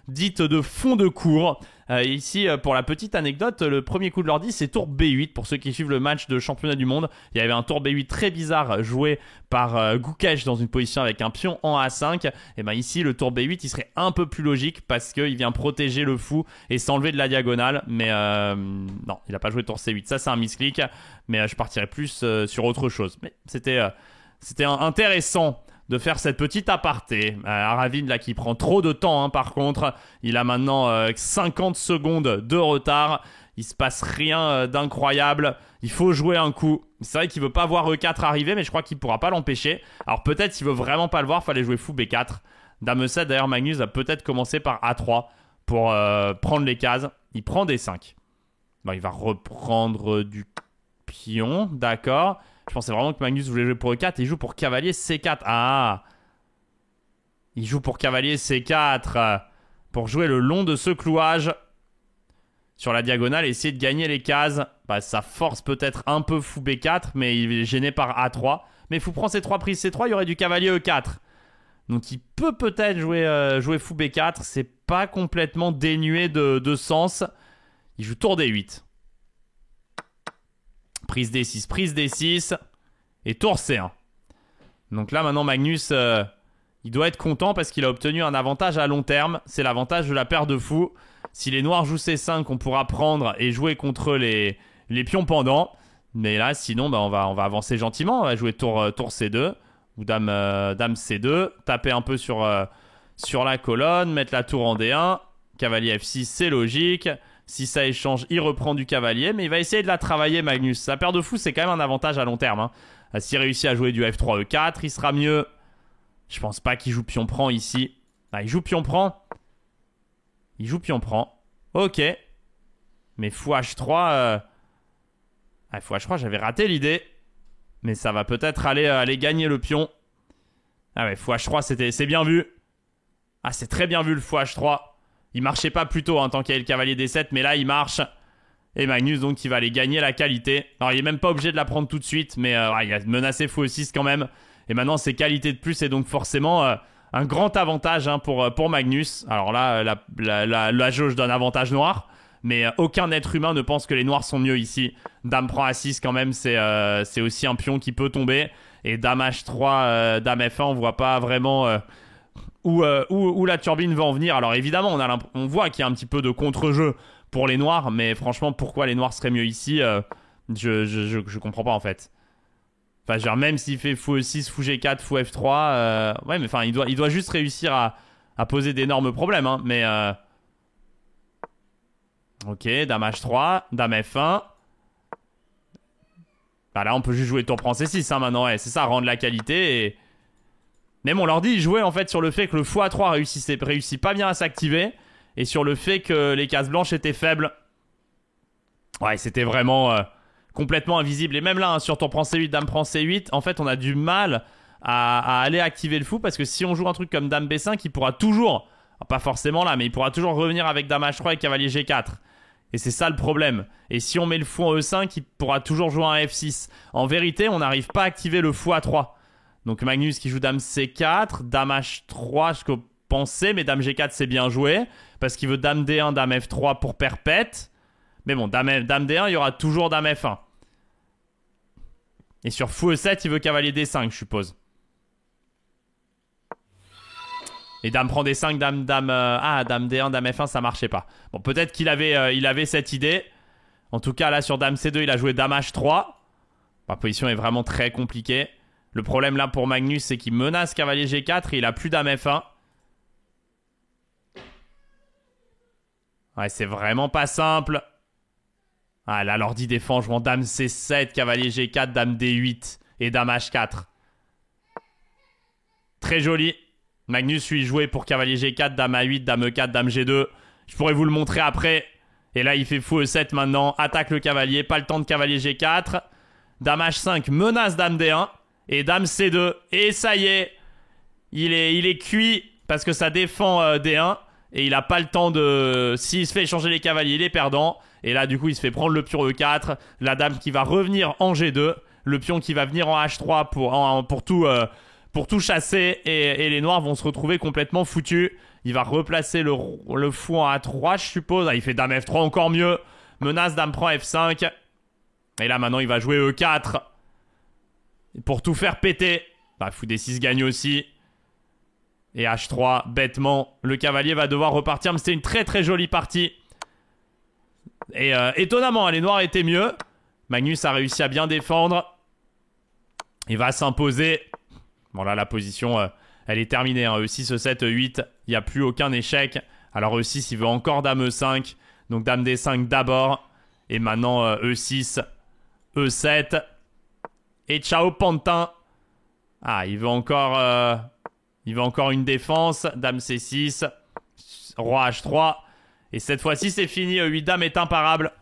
dite de fond de cours. Ici, pour la petite anecdote, le premier coup de l'ordi, c'est tour B8. Pour ceux qui suivent le match de championnat du monde, il y avait un tour B8 très bizarre joué par Gukesh dans une position avec un pion en A5. Et ben ici, le tour B8, il serait un peu plus logique parce qu'il vient protéger le fou et s'enlever de la diagonale. Mais non, il n'a pas joué tour C8. Ça, c'est un misclick. Mais je partirais plus sur autre chose. Mais c'était intéressant de faire cette petite aparté. Aravind là qui prend trop de temps par contre. Il a maintenant 50 secondes de retard. Il se passe rien d'incroyable. Il faut jouer un coup. C'est vrai qu'il veut pas voir E4 arriver, mais je crois qu'il pourra pas l'empêcher. Alors peut-être s'il veut vraiment pas le voir, fallait jouer fou B4. Dame E7, d'ailleurs Magnus a peut-être commencé par A3 pour prendre les cases. Il prend D5. Bon, il va reprendre du pion, d'accord. Je pensais vraiment que Magnus voulait jouer pour E4 et il joue pour cavalier C4. Ah, il joue pour cavalier C4 pour jouer le long de ce clouage sur la diagonale et essayer de gagner les cases. Bah, ça force peut-être un peu fou B4, mais il est gêné par A3. Mais fou prend C3, prise C3, il y aurait du cavalier E4. Donc il peut peut-être jouer fou B4. C'est pas complètement dénué de sens. Il joue tour D8. Prise D6, prise D6. Et tour C1. Donc là maintenant Magnus, il doit être content parce qu'il a obtenu un avantage à long terme. C'est l'avantage de la paire de fous. Si les noirs jouent C5, on pourra prendre et jouer contre les pions pendants. Mais là sinon on va avancer gentiment. On va jouer tour C2 ou dame C2. Taper un peu sur la colonne. Mettre la tour en D1. Cavalier F6, c'est logique. Si ça échange, il reprend du cavalier. Mais il va essayer de la travailler Magnus. Sa paire de fous c'est quand même un avantage à long terme, hein. S'il réussit à jouer du F3, E4, il sera mieux. Je pense pas qu'il joue pion-prend ici. Ah, il joue pion-prend. Il joue pion-prend. Ok. Mais fou H3... fou H3, j'avais raté l'idée. Mais ça va peut-être aller gagner le pion. Ah ouais, fou H3, c'est bien vu. Ah, c'est très bien vu le fou H3. Il marchait pas plus tôt, hein, tant qu'il y avait le cavalier D7. Mais là, il marche. Et Magnus, donc, il va aller gagner la qualité. Alors, il est même pas obligé de la prendre tout de suite. Mais il a menacé fou E6 quand même. Et maintenant, c'est qualité de plus. Et donc, forcément, un grand avantage, hein, pour Magnus. Alors là, la jauge donne avantage noir. Mais aucun être humain ne pense que les noirs sont mieux ici. Dame prend A6 quand même. C'est aussi un pion qui peut tomber. Et dame H3, dame F1, on voit pas vraiment... où la turbine va en venir. Alors évidemment, on voit qu'il y a un petit peu de contre-jeu pour les noirs, mais franchement, pourquoi les noirs seraient mieux ici, je comprends pas en fait. Enfin, genre, même s'il fait fou E6, fou G4, fou F3, ouais, mais enfin, il doit juste réussir à poser d'énormes problèmes, hein, mais... Ok, dame H3, dame F1. Bah là, on peut juste jouer tour prend C6, hein, maintenant, ouais, c'est ça, rendre la qualité et... Même on leur dit, ils jouaient en fait sur le fait que le fou A3 réussit pas bien à s'activer et sur le fait que les cases blanches étaient faibles. Ouais, c'était vraiment complètement invisible. Et même là, hein, sur tour prend C8, dame prend C8, en fait, on a du mal à aller activer le fou parce que si on joue un truc comme dame B5, il pourra toujours, pas forcément là, mais il pourra toujours revenir avec dame H3 et cavalier G4. Et c'est ça le problème. Et si on met le fou en E5, il pourra toujours jouer un F6. En vérité, on n'arrive pas à activer le fou A3. Donc Magnus qui joue dame C4, dame H3, je pensais, mais dame G4 c'est bien joué. Parce qu'il veut dame D1, dame F3 pour perpète. Mais bon, dame D1, il y aura toujours dame F1. Et sur fou E7, il veut cavalier D5, je suppose. Et dame prend D5, dame D1, dame F1, ça marchait pas. Bon, peut-être qu'il avait cette idée. En tout cas, là, sur dame C2, il a joué dame H3. La position est vraiment très compliquée. Le problème là pour Magnus, c'est qu'il menace cavalier G4 et il a plus dame F1. Ouais, c'est vraiment pas simple. Ah là, l'ordi défend jouant dame C7, cavalier G4, dame D8 et dame H4. Très joli. Magnus lui jouait pour cavalier G4, dame A8, dame E4, dame G2. Je pourrais vous le montrer après. Et là, il fait fou E7 maintenant. Attaque le cavalier, pas le temps de cavalier G4. Dame H5 menace dame D1. Et dame C2. Et ça y est. Il est cuit parce que ça défend D1. Et il a pas le temps de... S'il se fait échanger les cavaliers, il est perdant. Et là, du coup, il se fait prendre le pion E4. La dame qui va revenir en G2. Le pion qui va venir en H3 pour tout chasser. Et les noirs vont se retrouver complètement foutus. Il va replacer le fou en A3, je suppose. Ah, il fait dame F3 encore mieux. Menace, dame prend F5. Et là, maintenant, il va jouer E4. Pour tout faire péter. Bah, fou D6 gagne aussi. Et H3, bêtement, le cavalier va devoir repartir. Mais c'était une très très jolie partie. Et étonnamment, les noirs étaient mieux. Magnus a réussi à bien défendre. Il va s'imposer. Bon là, la position, elle est terminée. Hein. E6, E7, E8. Il n'y a plus aucun échec. Alors E6, il veut encore dame E5. Donc dame D5 d'abord. Et maintenant E6, E7. Et ciao Pantin. Ah, il veut encore une défense. Dame C6. Roi H3. Et cette fois-ci, c'est fini. 8 dames est imparable.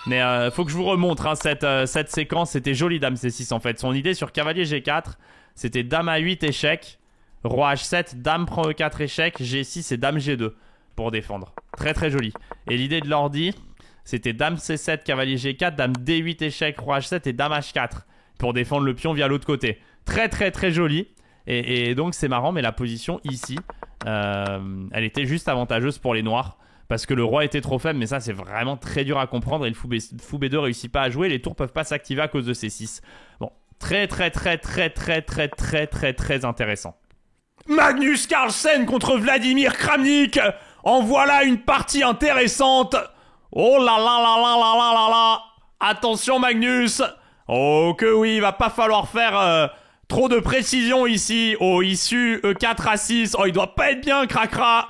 Mais faut que je vous remontre hein, cette séquence. C'était joli dame C6 en fait. Son idée sur cavalier G4, c'était dame A8 échec. Roi H7, dame prend E4 échec. G6 et dame G2 pour défendre. Très très joli. Et l'idée de l'ordi, c'était dame C7, cavalier G4, dame D8 échec, roi H7 et dame H4 pour défendre le pion via l'autre côté. Très très très joli. Et donc c'est marrant, mais la position ici, elle était juste avantageuse pour les noirs. Parce que le roi était trop faible, mais ça c'est vraiment très dur à comprendre. Et le fou B2 réussit pas à jouer, les tours peuvent pas s'activer à cause de C6. Bon, très intéressant. Magnus Carlsen contre Vladimir Kramnik. En voilà une partie intéressante. Oh là là là là là là là là. Attention Magnus. Oh que oui, il va pas falloir faire trop de précision ici. Oh, issu E4 à 6. Oh, il doit pas être bien, Cracra.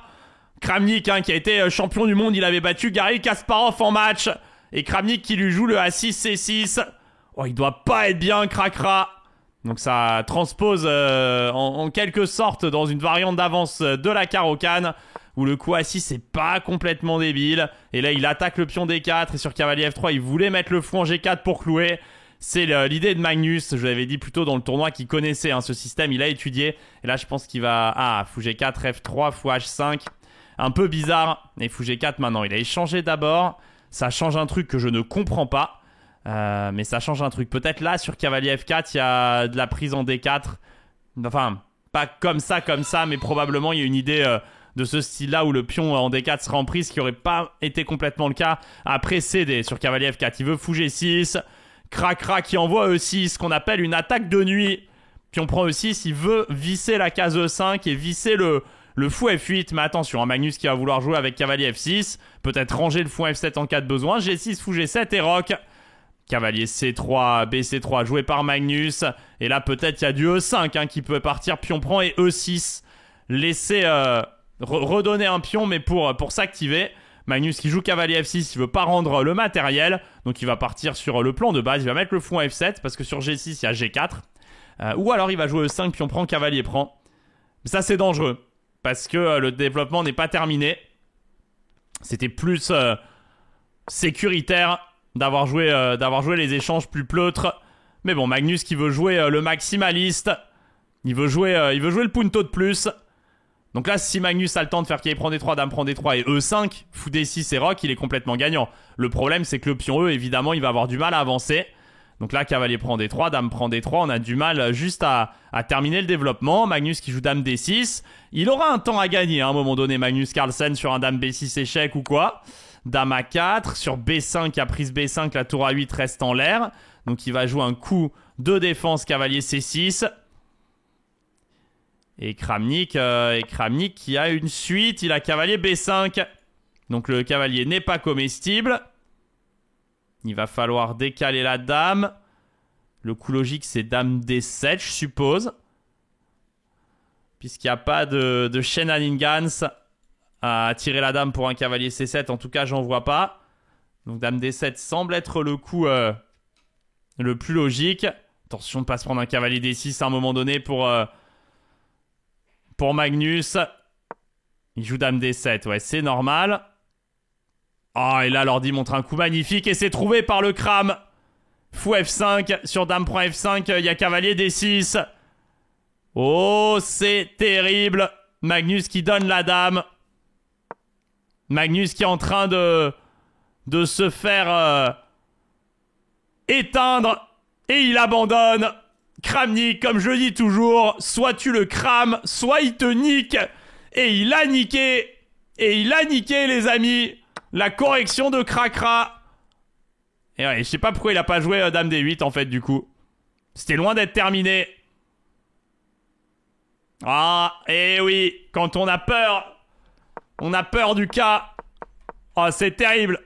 Kramnik, hein, qui a été champion du monde, il avait battu Garry Kasparov en match. Et Kramnik qui lui joue le A6, C6. Oh, il doit pas être bien, Cracra. Donc ça transpose en quelque sorte dans une variante d'avance de la Caro-Kann, où le coup A6 c'est pas complètement débile. Et là, il attaque le pion D4, et sur cavalier F3, il voulait mettre le fou en G4 pour clouer. C'est l'idée de Magnus, je vous l'avais dit plus tôt dans le tournoi, qu'il connaissait ce système, il a étudié. Et là, je pense qu'il va... Ah, fou G4, F3, fou H5... Un peu bizarre, et fou G4 maintenant, il a échangé d'abord, ça change un truc que je ne comprends pas, mais ça change un truc. Peut-être là, sur cavalier F4, il y a de la prise en D4, enfin, pas comme ça, mais probablement il y a une idée de ce style-là où le pion en D4 sera en prise, ce qui n'aurait pas été complètement le cas après CD sur cavalier F4. Il veut fou G6, Cracra qui envoie E6, ce qu'on appelle une attaque de nuit, puis on prend E6, il veut visser la case E5 et visser le fou F8, mais attention, Magnus qui va vouloir jouer avec cavalier F6, peut-être ranger le fou F7 en cas de besoin, G6, fou G7 et roc. Cavalier C3, BC3 joué par Magnus, et là peut-être il y a du E5 qui peut partir, pion prend, et E6, laisser redonner un pion, mais pour s'activer. Magnus qui joue cavalier F6, il veut pas rendre le matériel, donc il va partir sur le plan de base, il va mettre le fou en F7, parce que sur G6 il y a G4, ou alors il va jouer E5, pion prend, cavalier prend. Ça c'est dangereux. Parce que le développement n'est pas terminé. C'était plus sécuritaire d'avoir joué les échanges plus pleutres. Mais bon, Magnus qui veut jouer le maximaliste. Il veut jouer le punto de plus. Donc là, si Magnus a le temps de faire qu'il prend D3, dame prend D3 et E5, fou D6 et roc, il est complètement gagnant. Le problème, c'est que le pion E, évidemment, il va avoir du mal à avancer. Donc là, cavalier prend D3, dame prend D3, on a du mal juste à terminer le développement. Magnus qui joue dame D6. Il aura un temps à gagner à un moment donné, Magnus Carlsen, sur un dame B6 échec ou quoi. Dame A4, sur B5, à prise B5, la tour A8 reste en l'air. Donc il va jouer un coup de défense, cavalier C6. Et Kramnik qui a une suite, il a cavalier B5. Donc le cavalier n'est pas comestible. Il va falloir décaler la dame. Le coup logique, c'est dame D7, je suppose. Puisqu'il n'y a pas de shenanigans à tirer la dame pour un cavalier C7. En tout cas, j'en vois pas. Donc dame D7 semble être le coup le plus logique. Attention de ne pas se prendre un cavalier D6 à un moment donné pour Magnus. Il joue dame D7, ouais, c'est normal. Oh, et là, l'ordi montre un coup magnifique et c'est trouvé par le Kram. Fou F5, sur dame prend F5, il y a cavalier D6. Oh, c'est terrible. Magnus qui donne la dame. Magnus qui est en train de se faire éteindre. Et il abandonne. Kramnik, comme je dis toujours, soit tu le crames, soit il te nique. Et il a niqué. Et il a niqué, les amis. La correction de Cracra. Et ouais, je sais pas pourquoi il a pas joué dame D8 en fait du coup. C'était loin d'être terminé. Ah, et oui, quand on a peur du cas. Oh, c'est terrible.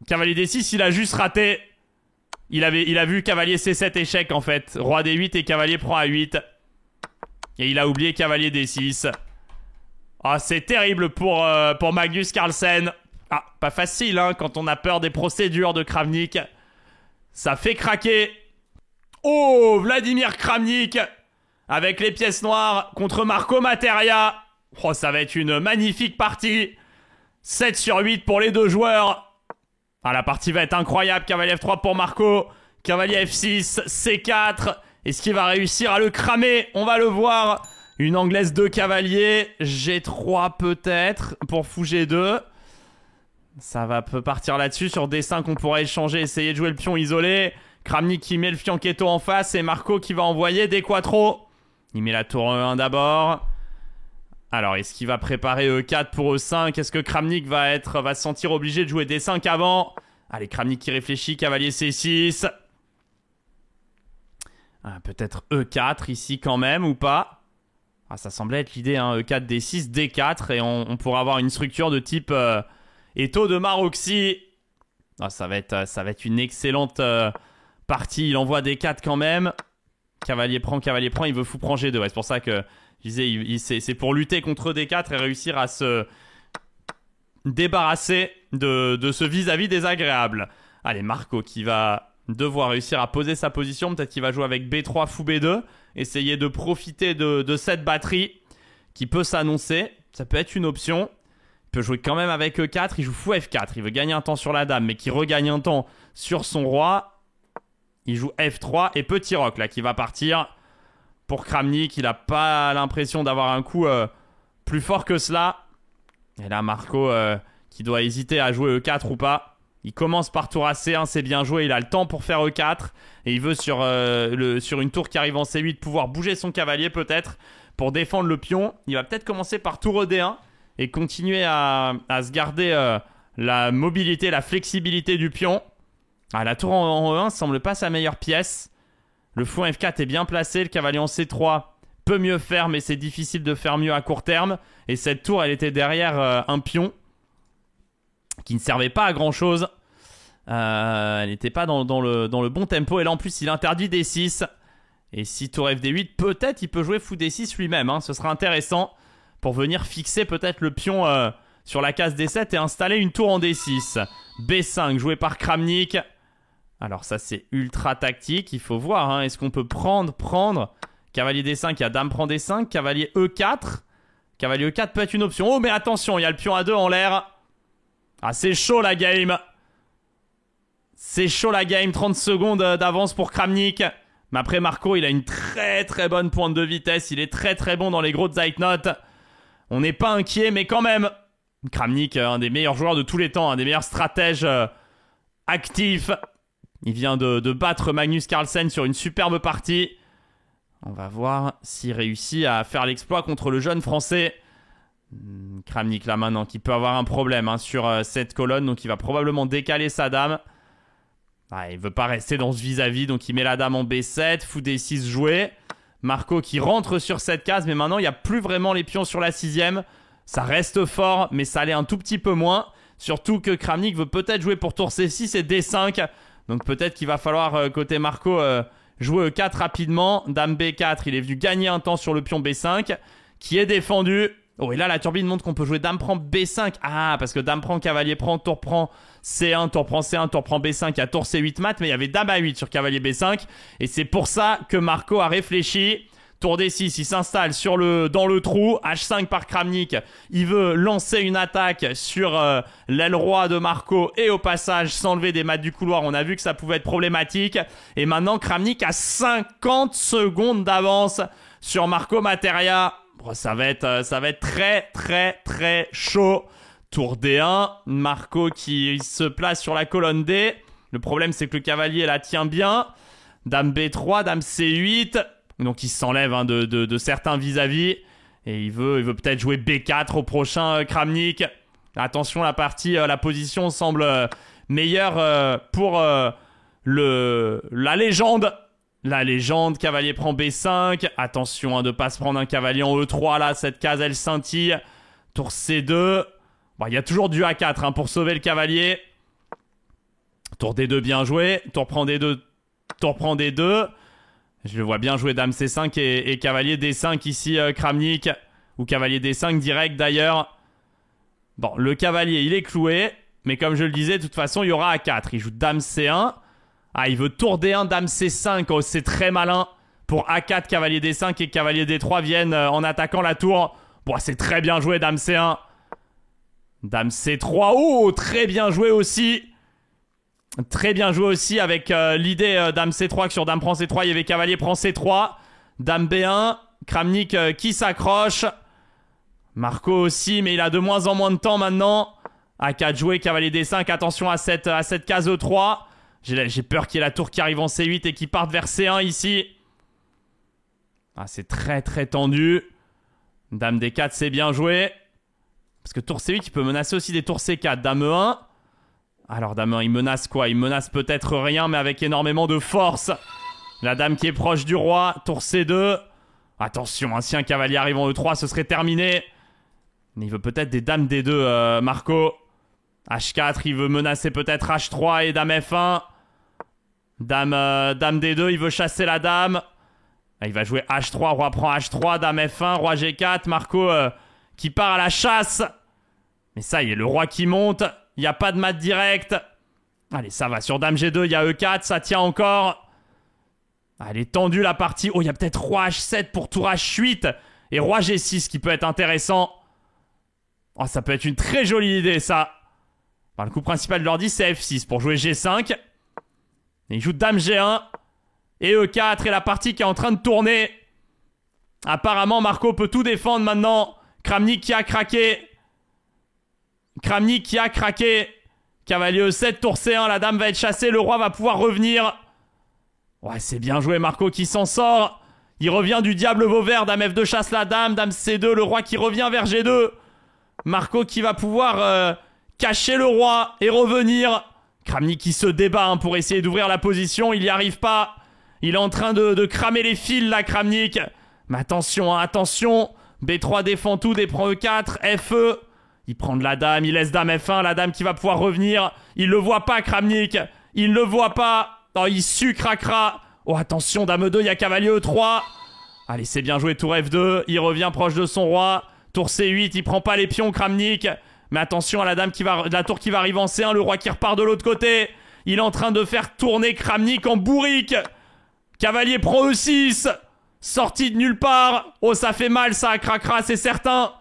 Cavalier D6, il a juste raté. Il a vu cavalier C7 échec en fait. Roi D8 et cavalier prend A8. Et il a oublié cavalier D6. Ah, c'est terrible pour Magnus Carlsen. Ah, pas facile, quand on a peur des procédures de Kramnik. Ça fait craquer. Oh, Vladimir Kramnik avec les pièces noires contre Marco Materia. Oh, ça va être une magnifique partie. 7 sur 8 pour les deux joueurs. Ah, la partie va être incroyable. Cavalier F3 pour Marco. Cavalier F6, C4. Est-ce qu'il va réussir à le cramer? On va le voir. Une anglaise de cavalier. G3 peut-être pour fou G2. Ça peut partir là-dessus. Sur D5, on pourrait échanger, essayer de jouer le pion isolé. Kramnik qui met le fianchetto en face et Marco qui va envoyer des quattros. Il met la tour E1 d'abord. Alors, est-ce qu'il va préparer E4 pour E5? Est-ce que Kramnik va se sentir obligé de jouer D5 avant? Allez, Kramnik qui réfléchit, cavalier C6. Ah, peut-être E4 ici quand même, ou pas? Ah, ça semblait être l'idée, hein. E4, D6, D4. Et on pourra avoir une structure de type Étau de Maroxy. Ah, ça va être une excellente partie. Il envoie D4 quand même. Cavalier prend, il veut fou prend G2. Ouais, c'est pour ça que je disais, c'est pour lutter contre D4 et réussir à se débarrasser de ce vis-à-vis désagréable. Allez, Marco qui va devoir réussir à poser sa position. Peut-être qu'il va jouer avec B3, fou B2. Essayer de profiter de cette batterie qui peut s'annoncer. Ça peut être une option. Il peut jouer quand même avec E4. Il joue fou F4. Il veut gagner un temps sur la dame, mais qui regagne un temps sur son roi. Il joue F3 et petit roc là qui va partir pour Kramnik. Il n'a pas l'impression d'avoir un coup plus fort que cela. Et là, Marco qui doit hésiter à jouer E4 ou pas. Il commence par tour à C1, c'est bien joué. Il a le temps pour faire E4. Et il veut sur une tour qui arrive en C8 pouvoir bouger son cavalier peut-être pour défendre le pion. Il va peut-être commencer par tour ED1 et continuer à se garder la mobilité, la flexibilité du pion. Ah, la tour en E1 semble pas sa meilleure pièce. Le fou F4 est bien placé. Le cavalier en C3 peut mieux faire, mais c'est difficile de faire mieux à court terme. Et cette tour, elle était derrière un pion qui ne servait pas à grand chose. Elle n'était pas dans le bon tempo. Et là, en plus, il interdit D6. Et si tour FD8, peut-être il peut jouer fou D6 lui-même. Hein. Ce sera intéressant pour venir fixer peut-être le pion sur la case D7 et installer une tour en D6. B5 joué par Kramnik. Alors ça, c'est ultra tactique. Il faut voir. Hein. Est-ce qu'on peut prendre cavalier D5, il y a dame prend D5. Cavalier E4. Cavalier E4 peut être une option. Oh, mais attention, il y a le pion A2 en l'air. Ah, c'est chaud la game. C'est chaud la game. 30 secondes d'avance pour Kramnik. Mais après, Marco, il a une très très bonne pointe de vitesse. Il est très très bon dans les gros Zeitnot. On n'est pas inquiet, mais quand même. Kramnik, un des meilleurs joueurs de tous les temps. Un des meilleurs stratèges actifs. Il vient de battre Magnus Carlsen sur une superbe partie. On va voir s'il réussit à faire l'exploit contre le jeune français. Kramnik là maintenant qui peut avoir un problème sur cette colonne. Donc il va probablement décaler sa dame. Ah, il veut pas rester dans ce vis-à-vis. Donc il met la dame en B7. Fou D6 joué. Marco qui rentre sur cette case. Mais maintenant il n'y a plus vraiment les pions sur la 6ème. Ça reste fort. Mais ça allait un tout petit peu moins. Surtout que Kramnik veut peut-être jouer pour tour C6 et D5. Donc peut-être qu'il va falloir côté Marco jouer E4 rapidement. Dame B4, il est venu gagner un temps sur le pion B5 qui est défendu. Oh, et là la turbine montre qu'on peut jouer dame prend B5. Ah, parce que dame prend, cavalier prend, tour prend C1, tour prend C1, tour prend B5, il y a tour C8 mat, mais il y avait dame A8 sur cavalier B5. Et c'est pour ça que Marco a réfléchi. Tour D6, il s'installe dans le trou. H5 par Kramnik. Il veut lancer une attaque sur l'aile roi de Marco et au passage s'enlever des mates du couloir. On a vu que ça pouvait être problématique. Et maintenant, Kramnik a 50 secondes d'avance sur Marco Materia. Bon, ça va être très, très, très chaud. Tour D1. Marco qui se place sur la colonne D. Le problème, c'est que le cavalier la tient bien. Dame B3, dame C8. Donc il s'enlève de certains vis-à-vis. Et il veut peut-être jouer B4 au prochain Kramnik. Attention, la position semble meilleure pour la légende. La légende, cavalier prend B5. Attention de ne pas se prendre un cavalier en E3 là. Cette case elle scintille. Tour C2. Bon, il y a toujours du A4 pour sauver le cavalier. Tour D2 bien joué. Tour prend D2. Tour prend D2. Je le vois bien jouer dame C5 et cavalier D5 ici, Kramnik. Ou cavalier D5 direct d'ailleurs. Bon, le cavalier, il est cloué. Mais comme je le disais, de toute façon, il y aura A4. Il joue dame C1. Ah, il veut tour D1, dame C5. Oh, c'est très malin. Pour A4, cavalier D5 et cavalier D3 viennent en attaquant la tour. Bon, c'est très bien joué, dame C1. Dame C3. Oh, très bien joué aussi. Très bien joué aussi avec l'idée dame C3 que sur dame prend C3 il y avait cavalier prend C3. Dame B1, Kramnik qui s'accroche. Marco aussi, mais il a de moins en moins de temps maintenant. A4 joué, cavalier D5, attention à cette case E3. J'ai peur qu'il y ait la tour qui arrive en C8 et qui parte vers C1 ici. Ah, c'est très très tendu. Dame D4, c'est bien joué. Parce que tour C8, il peut menacer aussi des tours C4. Dame E1. Alors, Dame E1, il menace quoi? Il menace peut-être rien, mais avec énormément de force. La dame qui est proche du roi. Tour C2. Attention, hein, si un cavalier arrive en E3, ce serait terminé. Mais il veut peut-être des dames D2, Marco. H4, il veut menacer peut-être H3 et dame F1. Dame D2, il veut chasser la dame. Il va jouer H3, roi prend H3, dame F1, roi G4. Marco qui part à la chasse. Mais ça y est, le roi qui monte. Il n'y a pas de mat direct. Allez, ça va. Sur dame G2, il y a E4, ça tient encore. Elle est tendue la partie. Oh, il y a peut-être roi H7 pour tour H8. Et roi G6 qui peut être intéressant. Oh, ça peut être une très jolie idée, ça. Enfin, le coup principal de l'ordi, c'est F6 pour jouer G5. Et il joue dame G1 et E4 et la partie qui est en train de tourner. Apparemment, Marco peut tout défendre maintenant. Kramnik qui a craqué. Kramnik qui a craqué. Cavalier E7, tour C1, la dame va être chassée, le roi va pouvoir revenir. Ouais, c'est bien joué, Marco qui s'en sort. Il revient du diable Vauvert, dame F2 chasse la dame, dame C2, le roi qui revient vers G2. Marco qui va pouvoir cacher le roi et revenir. Kramnik qui se débat hein, pour essayer d'ouvrir la position, il n'y arrive pas. Il est en train de cramer les fils là, Kramnik. Mais attention, hein, attention. B3 défend tout, déprend E4, FE. Il prend de la dame, il laisse dame F1, la dame qui va pouvoir revenir. Il le voit pas, Kramnik. Il ne le voit pas. Oh, il sucracra. Oh, attention, dame E2, il y a cavalier E3. Allez, c'est bien joué, tour F2. Il revient proche de son roi. Tour C8, il prend pas les pions, Kramnik. Mais attention à la dame la tour qui va arriver en C1, le roi qui repart de l'autre côté. Il est en train de faire tourner Kramnik en bourrique. Cavalier prend E6. Sorti de nulle part. Oh, ça fait mal, ça, cracra, c'est certain.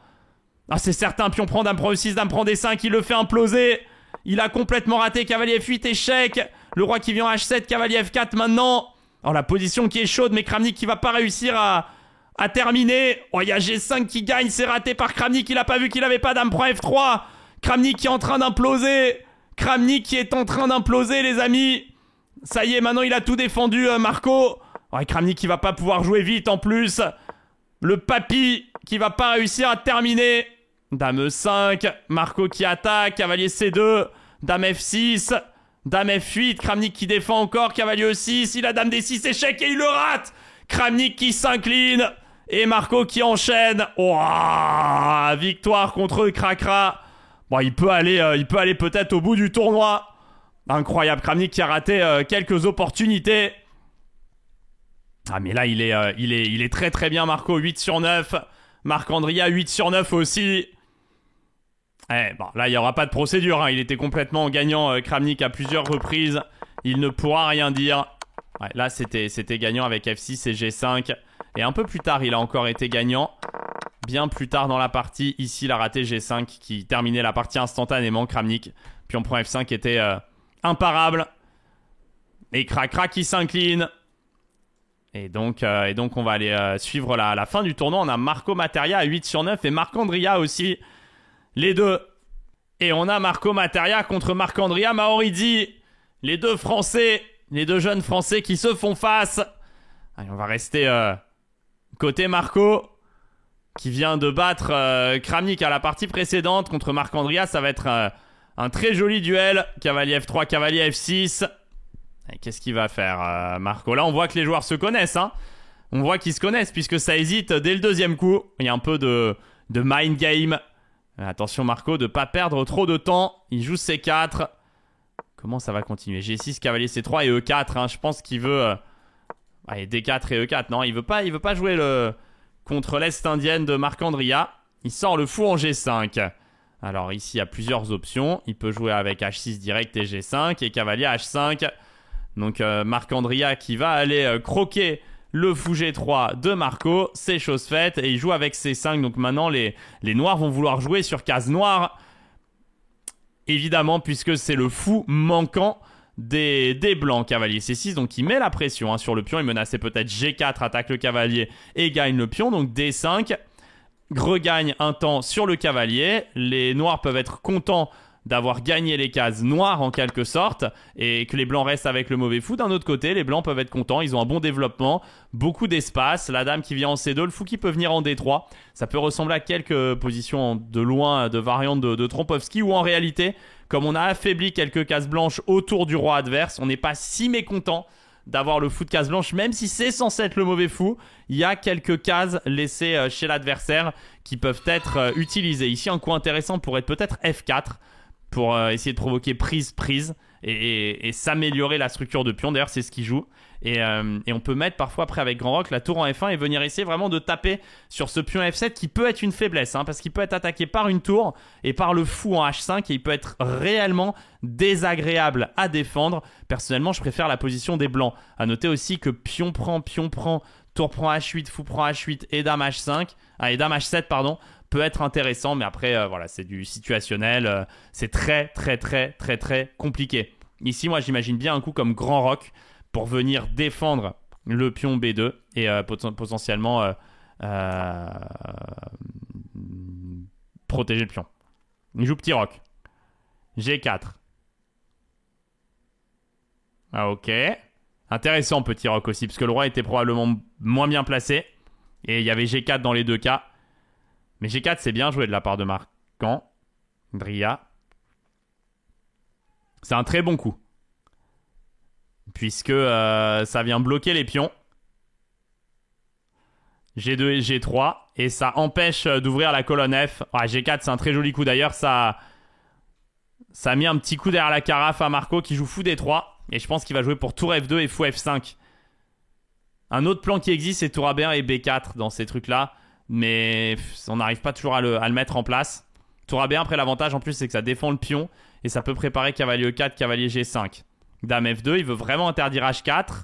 Ah, c'est certain, pion prend, dame prend E6, dame prend D5, il le fait imploser. Il a complètement raté, cavalier F8, échec. Le roi qui vient en H7, cavalier F4 maintenant. Oh, la position qui est chaude, mais Kramnik qui va pas réussir à terminer. Oh, il y a G5 qui gagne, c'est raté par Kramnik, il a pas vu qu'il avait pas, dame prend F3. Kramnik qui est en train d'imploser. Kramnik qui est en train d'imploser, les amis. Ça y est, maintenant il a tout défendu, Marco. Oh, et Kramnik qui va pas pouvoir jouer vite en plus. Le papy qui va pas réussir à terminer. Dame E5, Marco qui attaque, cavalier C2, dame F6, dame F8, Kramnik qui défend encore, cavalier E6, il a dame D6, échec et il le rate. Kramnik qui s'incline et Marco qui enchaîne. Oh, victoire contre Cracra. Bon, il peut aller peut-être au bout du tournoi. Incroyable, Kramnik qui a raté quelques opportunités. Ah mais là il est très très bien, Marco, 8 sur 9. Marc-Andria 8 sur 9 aussi. Bon, là il n'y aura pas de procédure, hein. Il était complètement gagnant, Kramnik, à plusieurs reprises. Il ne pourra rien dire. Ouais, là c'était gagnant avec F6 et G5. Et un peu plus tard il a encore été gagnant. Bien plus tard dans la partie, ici il a raté G5 qui terminait la partie instantanément, Kramnik. Puis on prend F5 qui était imparable. Et Cracra qui s'incline. Et donc on va aller suivre la fin du tournoi. On a Marco Materia à 8 sur 9 et Marc-Andria aussi. Les deux. Et on a Marco Materia contre Marc-Andria Maorizzi. Les deux Français, les deux jeunes Français qui se font face. Allez, on va rester côté Marco, qui vient de battre Kramnik à la partie précédente. Contre Marc-Andria, ça va être un très joli duel. Cavalier F3, cavalier F6. Qu'est-ce qu'il va faire, Marco? Là, on voit que les joueurs se connaissent. Hein. On voit qu'ils se connaissent puisque ça hésite dès le deuxième coup. Il y a un peu de mind game. Attention, Marco, de ne pas perdre trop de temps. Il joue C4. Comment ça va continuer? G6, cavalier C3 et E4. Hein. Je pense qu'il veut... Allez, D4 et E4. Non, il veut pas jouer contre l'Est indienne de Marc-Andria. Il sort le fou en G5. Alors ici, il y a plusieurs options. Il peut jouer avec H6 direct et G5 et cavalier H5. Donc Marc-Andria qui va aller croquer le fou G3 de Marco. C'est chose faite et il joue avec C5. Donc maintenant les noirs vont vouloir jouer sur case noire. Évidemment puisque c'est le fou manquant des blancs. Cavalier C6, donc il met la pression hein, sur le pion. Il menaçait peut-être G4, attaque le cavalier et gagne le pion. Donc D5 regagne un temps sur le cavalier. Les noirs peuvent être contents d'avoir gagné les cases noires en quelque sorte et que les blancs restent avec le mauvais fou. D'un autre côté, les blancs peuvent être contents, ils ont un bon développement, beaucoup d'espace, la dame qui vient en C2, le fou qui peut venir en D3. Ça peut ressembler à quelques positions de loin de variantes de Trompowsky ou en réalité, comme on a affaibli quelques cases blanches autour du roi adverse, on n'est pas si mécontent d'avoir le fou de case blanche, même si c'est censé être le mauvais fou, il y a quelques cases laissées chez l'adversaire qui peuvent être utilisées. Ici, un coup intéressant pourrait être peut-être F4 pour essayer de provoquer prise et s'améliorer la structure de pion. D'ailleurs, c'est ce qu'il joue. Et on peut mettre parfois après avec Grand Rock la tour en F1 et venir essayer vraiment de taper sur ce pion F7 qui peut être une faiblesse, hein, parce qu'il peut être attaqué par une tour et par le fou en H5 et il peut être réellement désagréable à défendre. Personnellement, je préfère la position des blancs. À noter aussi que pion prend, tour prend H8, fou prend H8 et dame H5, et dame H7 pardon, peut être intéressant, mais après voilà, c'est du situationnel, c'est très compliqué. Ici, moi j'imagine bien un coup comme Grand Rock pour venir défendre le pion B2 et potentiellement protéger le pion. Il joue petit roc. G4. Ah, ok. Intéressant petit roc aussi, parce que le roi était probablement moins bien placé. Et il y avait G4 dans les deux cas. Mais G4, c'est bien joué de la part de Marquand. Dria. C'est un très bon coup. Puisque ça vient bloquer les pions. G2 et G3. Et ça empêche d'ouvrir la colonne F. Ah, G4, c'est un très joli coup d'ailleurs. Ça a mis un petit coup derrière la carafe à Marco qui joue fou D3. Et je pense qu'il va jouer pour tour F2 et fou F5. Un autre plan qui existe, c'est tour AB1 et B4 dans ces trucs-là. Mais on n'arrive pas toujours à le mettre en place. Tour AB1, après l'avantage en plus, c'est que ça défend le pion. Et ça peut préparer cavalier E4, cavalier G5. Dame F2, il veut vraiment interdire H4.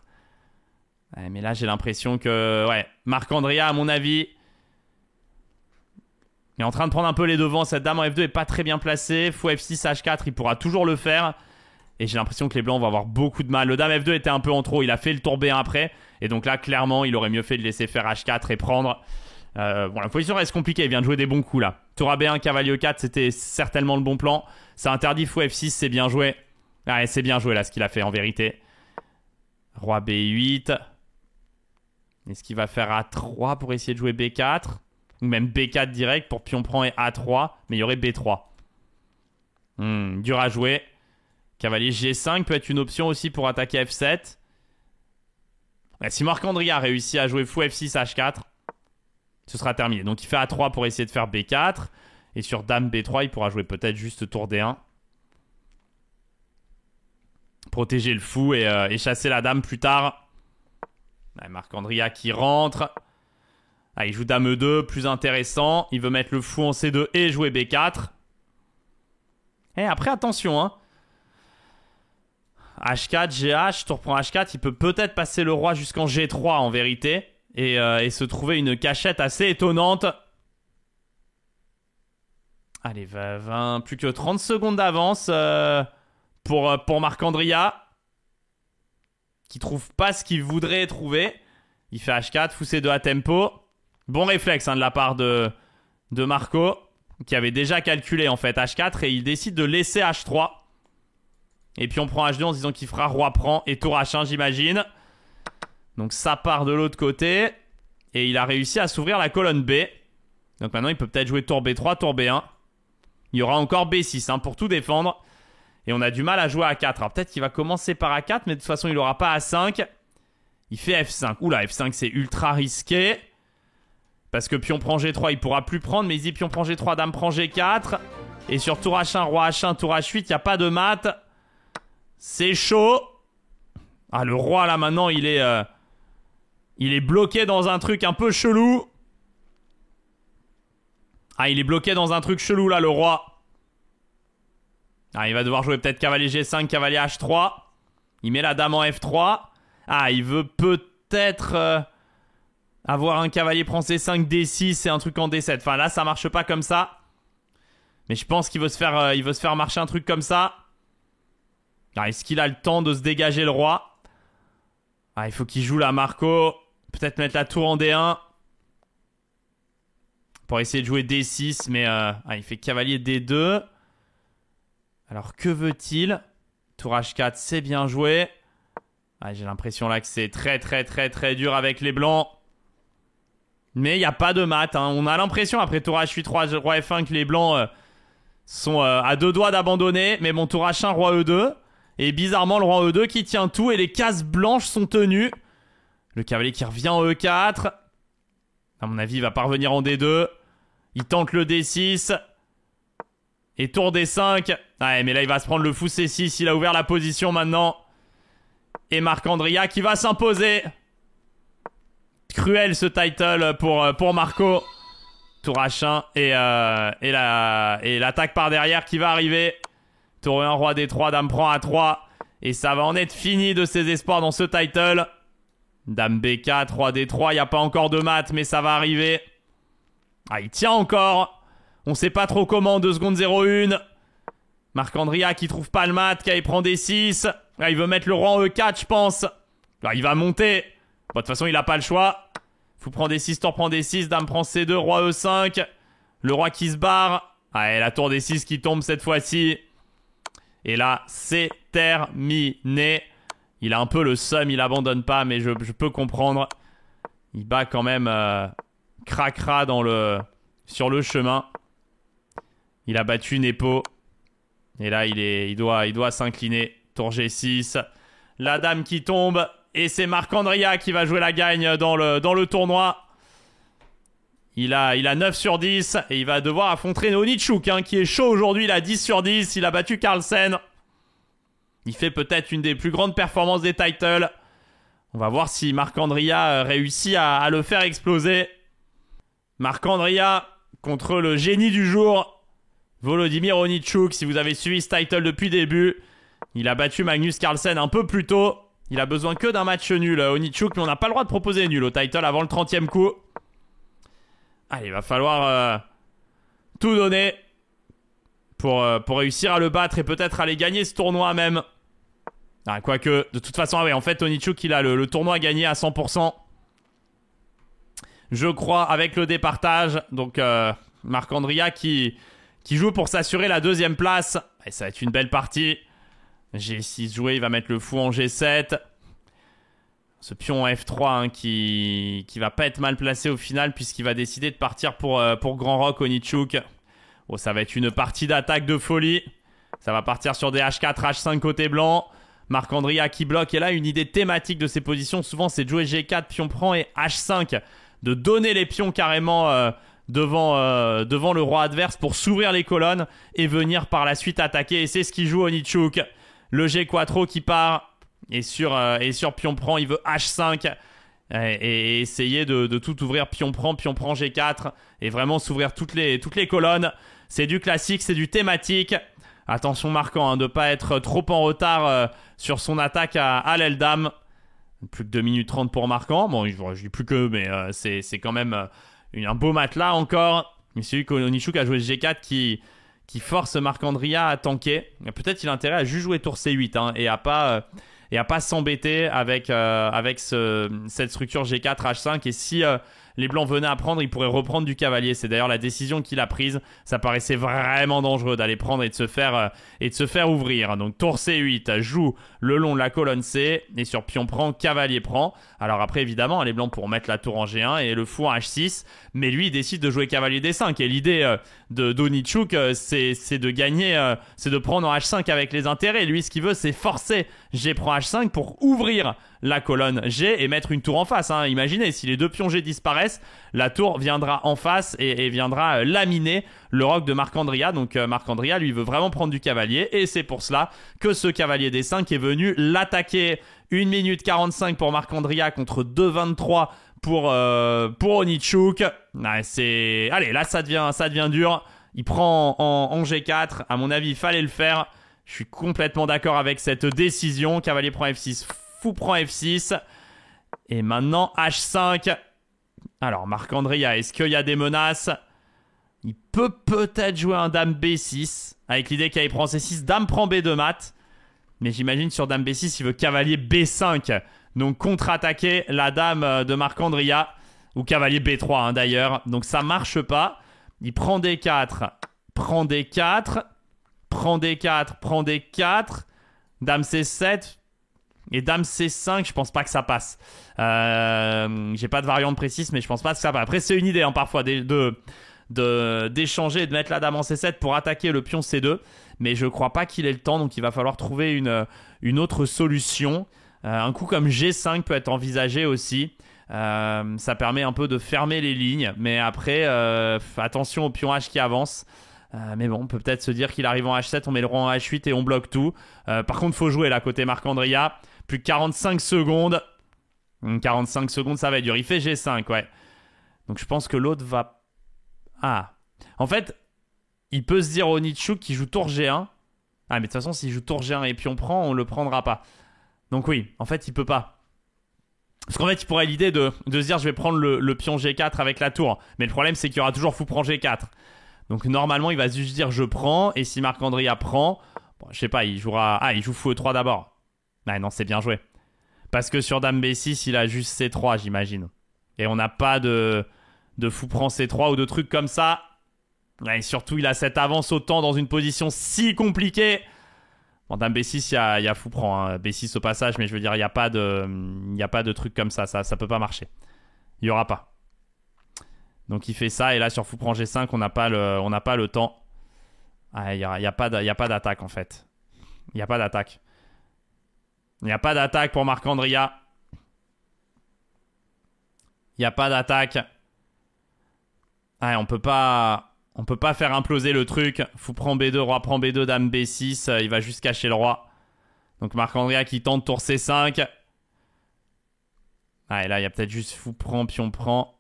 Ouais, mais là, j'ai l'impression que... Ouais, Marc-Andrea, à mon avis, est en train de prendre un peu les devants. Cette dame en F2 est pas très bien placée. Fou F6, H4, il pourra toujours le faire. Et j'ai l'impression que les blancs vont avoir beaucoup de mal. Le dame F2 était un peu en trop. Il a fait le tour B1 après. Et donc là, clairement, il aurait mieux fait de laisser faire H4 et prendre. Bon, la position reste compliquée. Il vient de jouer des bons coups là. Tour AB1, cavalier E4, c'était certainement le bon plan. Ça interdit fou F6, c'est bien joué. Ouais, c'est bien joué là ce qu'il a fait en vérité. Roi B8. Est-ce qu'il va faire A3 pour essayer de jouer B4? Ou même B4 direct pour pion prend et A3. Mais il y aurait B3. Dur à jouer. Cavalier G5 peut être une option aussi pour attaquer F7. Ouais, si Marc-André a réussi à jouer fou F6, H4, ce sera terminé. Donc il fait A3 pour essayer de faire B4. Et sur dame B3, il pourra jouer peut-être juste tour D1. Protéger le fou et chasser la dame plus tard. Ouais, Marc-Andrea qui rentre. Ah, il joue dame E2, plus intéressant. Il veut mettre le fou en C2 et jouer B4. Et après, attention, hein. H4, GH, tour prend H4. Il peut peut-être passer le roi jusqu'en G3 en vérité. Et se trouver une cachette assez étonnante. Allez, plus que 30 secondes d'avance pour Marc-Andrea. Qui trouve pas ce qu'il voudrait trouver. Il fait H4, fou C2 à tempo. Bon réflexe hein, de la part de Marco. Qui avait déjà calculé en fait H4. Et il décide de laisser H3. Et puis on prend H2 en se disant qu'il fera roi prend et tour H1 j'imagine. Donc ça part de l'autre côté. Et il a réussi à s'ouvrir la colonne B. Donc maintenant il peut peut-être jouer tour B3, tour B1. Il y aura encore B6 hein, pour tout défendre. Et on a du mal à jouer à A4. Alors peut-être qu'il va commencer par A4, mais de toute façon il n'aura pas A5. Il fait F5. Oula, F5 c'est ultra risqué. Parce que pion prend G3, il pourra plus prendre. Mais il dit pion prend G3, dame prend G4. Et sur tour H1, roi H1, tour H8, il n'y a pas de mat. C'est chaud. Ah, le roi là maintenant il est bloqué dans un truc un peu chelou. Ah, il est bloqué dans un truc chelou là, le roi. Ah, il va devoir jouer peut-être cavalier G5, cavalier H3. Il met la dame en F3. Ah, il veut peut-être avoir un cavalier prend C5, D6 et un truc en D7. Enfin là, ça marche pas comme ça. Mais je pense qu'il veut se faire marcher un truc comme ça. Ah, est-ce qu'il a le temps de se dégager le roi? Ah, il faut qu'il joue la Marco. Peut-être mettre la tour en D1. Pour essayer de jouer D6. Mais il fait cavalier D2. Alors que veut-il? Tour H4, c'est bien joué. Ah, j'ai l'impression là que c'est très dur avec les blancs. Mais il n'y a pas de mat. Hein. On a l'impression après tour H8, roi F1 que les blancs sont à deux doigts d'abandonner. Mais bon, tour H1, roi E2. Et bizarrement, le roi E2 qui tient tout et les cases blanches sont tenues. Le cavalier qui revient en E4. À mon avis, il va pas revenir en D2. Il tente le D6. Et tour D5. Ouais, mais là, il va se prendre le fou C6. Il a ouvert la position maintenant. Et Marc-Andrea qui va s'imposer. Cruel ce title pour Marco. Tour H1 et l'attaque par derrière qui va arriver. Tour E1, roi D3, dame prend A3. Et ça va en être fini de ses espoirs dans ce title. Dame B4, roi D3, il n'y a pas encore de mat, mais ça va arriver. Ah, il tient encore. On sait pas trop comment, 2 secondes 0-1. Marc-Andrea qui trouve pas le mat, qui prend D6. Là, il veut mettre le roi en E4, je pense. Là, il va monter. Bon, de toute façon, il a pas le choix. Fou prend D6, tour prend D6, dame prend C2, roi E5. Le roi qui se barre. Ah, et la tour D6 qui tombe cette fois-ci. Et là, c'est terminé. Il a un peu le seum, il abandonne pas, mais je peux comprendre. Il bat quand même cracra sur le chemin. Il a battu Nepo. Et là, il doit s'incliner. Tour G6. La dame qui tombe. Et c'est Marc-Andrea qui va jouer la gagne dans le tournoi. Il a 9 sur 10. Et il va devoir affronter Onitchuk, hein, qui est chaud aujourd'hui. Il a 10 sur 10. Il a battu Carlsen. Il fait peut-être une des plus grandes performances des titles. On va voir si Marc-Andrea réussit à le faire exploser. Marc-Andrea contre le génie du jour, Volodymyr Onitchuk. Si vous avez suivi ce title depuis le début, il a battu Magnus Carlsen un peu plus tôt. Il a besoin que d'un match nul, Onitchuk, mais on n'a pas le droit de proposer nul au title avant le 30e coup. Allez, il va falloir tout donner pour réussir à le battre et peut-être aller gagner ce tournoi même. Ah, quoique, de toute façon, ah ouais, en fait, Onitchuk, il a le tournoi gagné à 100%. Je crois, avec le départage. Donc, Marc-Andrea qui joue pour s'assurer la deuxième place. Et ça va être une belle partie. G6 joué, il va mettre le fou en G7. Ce pion en F3 hein, qui va pas être mal placé au final puisqu'il va décider de partir pour Grand Rock, Onitchuk. Oh, ça va être une partie d'attaque de folie. Ça va partir sur des H4, H5 côté blanc. Marc-Andrea qui bloque. Et là, une idée thématique de ces positions, souvent, c'est de jouer G4, pion prend et H5. De donner les pions carrément devant le roi adverse pour s'ouvrir les colonnes et venir par la suite attaquer. Et c'est ce qu'il joue Onitchuk. Le G4 qui part. Et sur pion prend, il veut H5. Et essayer de tout ouvrir. Pion prend G4. Et vraiment s'ouvrir toutes les colonnes. C'est du classique, c'est du thématique. Attention marquant hein, de ne pas être trop en retard sur son attaque à l'aile dame. Plus que 2 minutes 30 pour marquant. Bon, je dis plus que, mais c'est quand même un beau matelas encore. Mais c'est lui qu'Onitchuk a joué G4 qui force Marc-Andrea à tanker. Peut-être qu'il a intérêt à juste jouer tour C8 hein, et à pas s'embêter avec cette structure G4 H5. Et si les blancs venaient à prendre, ils pourraient reprendre du cavalier. C'est d'ailleurs la décision qu'il a prise. Ça paraissait vraiment dangereux d'aller prendre et de se faire ouvrir. Donc tour C8 joue le long de la colonne C et sur pion prend, cavalier prend. Alors après évidemment les blancs pourront mettre la tour en G1 et le fou en H6, mais lui il décide de jouer cavalier D5 et l'idée d'Onitchuk c'est de gagner, c'est de prendre en H5 avec les intérêts. Lui ce qu'il veut c'est forcer G prend H5 pour ouvrir la colonne G et mettre une tour en face hein. Imaginez si les deux pions G disparaissent, la tour viendra en face et viendra laminer le roc de Marc-Andrea. Donc Marc-Andrea lui veut vraiment prendre du cavalier et c'est pour cela que ce cavalier D5 est venu l'attaquer. 1 minute 45 pour Marc-Andrea contre 2,23 pour Onitchuk. Allez, là ça devient dur. Il prend en G4. À mon avis, il fallait le faire. Je suis complètement d'accord avec cette décision. Cavalier prend F6, fou prend F6. Et maintenant, H5. Alors, Marc-Andrea, est-ce qu'il y a des menaces? Il peut peut-être jouer un dame B6. Avec l'idée qu'il prend C6, dame prend B2 mat. Mais j'imagine sur dame B6, il veut cavalier B5. Donc contre-attaquer la dame de Marc-Andrea. Ou cavalier B3 hein, d'ailleurs. Donc ça marche pas. Il prend D4. Prend D4. prend D4, prend D4. Dame C7 et Dame C5, je pense pas que ça passe. J'ai pas de variante précise, mais je pense pas que ça passe. Après, c'est une idée parfois d'échanger et de mettre la Dame en C7 pour attaquer le pion C2. Mais je crois pas qu'il ait le temps, donc il va falloir trouver une autre solution. Un coup comme G5 peut être envisagé aussi. Ça permet un peu de fermer les lignes. Mais après, attention au pion H qui avance. Mais bon, on peut peut-être se dire qu'il arrive en H7, on met le roi en H8 et on bloque tout. Par contre, faut jouer là, côté Marc-Andrea. Plus que 45 secondes. 45 secondes, ça va être dur. Il fait G5, ouais. Donc je pense que l'autre va... Ah. En fait, il peut se dire au Onichuk qu'il joue tour G1. Ah, mais de toute façon, s'il joue tour G1 et puis on prend, on le prendra pas. Donc oui, en fait, il peut pas. Parce qu'en fait, il pourrait l'idée de se dire je vais prendre le pion G4 avec la tour. Mais le problème, c'est qu'il y aura toujours fou prend G4. Donc normalement, il va juste dire je prends. Et si Marc-Andrea prend, bon, je sais pas, il jouera... Ah, il joue fou E3 d'abord. Ah non, c'est bien joué. Parce que sur Dame B6, il a juste C3, j'imagine. Et on n'a pas de fou prend C3 ou de trucs comme ça. Et surtout, il a cette avance au temps dans une position si compliquée. Bon, Dame B6, il y a fou prend. Hein. B6 au passage, mais je veux dire, il n'y a pas de trucs comme ça. Ça peut pas marcher. Il n'y aura pas. Donc il fait ça, et là sur fou prend G5, on n'a pas le temps. Ah, il n'y a pas d'attaque en fait. Il n'y a pas d'attaque. Il n'y a pas d'attaque pour Marc-Andrea. Il n'y a pas d'attaque. Ah, on peut pas faire imploser le truc. Fou prend B2, roi prend B2, dame B6. Il va juste cacher le roi. Donc Marc-Andrea qui tente tour C5. Ah, et là il y a peut-être juste fou prend, pion prend.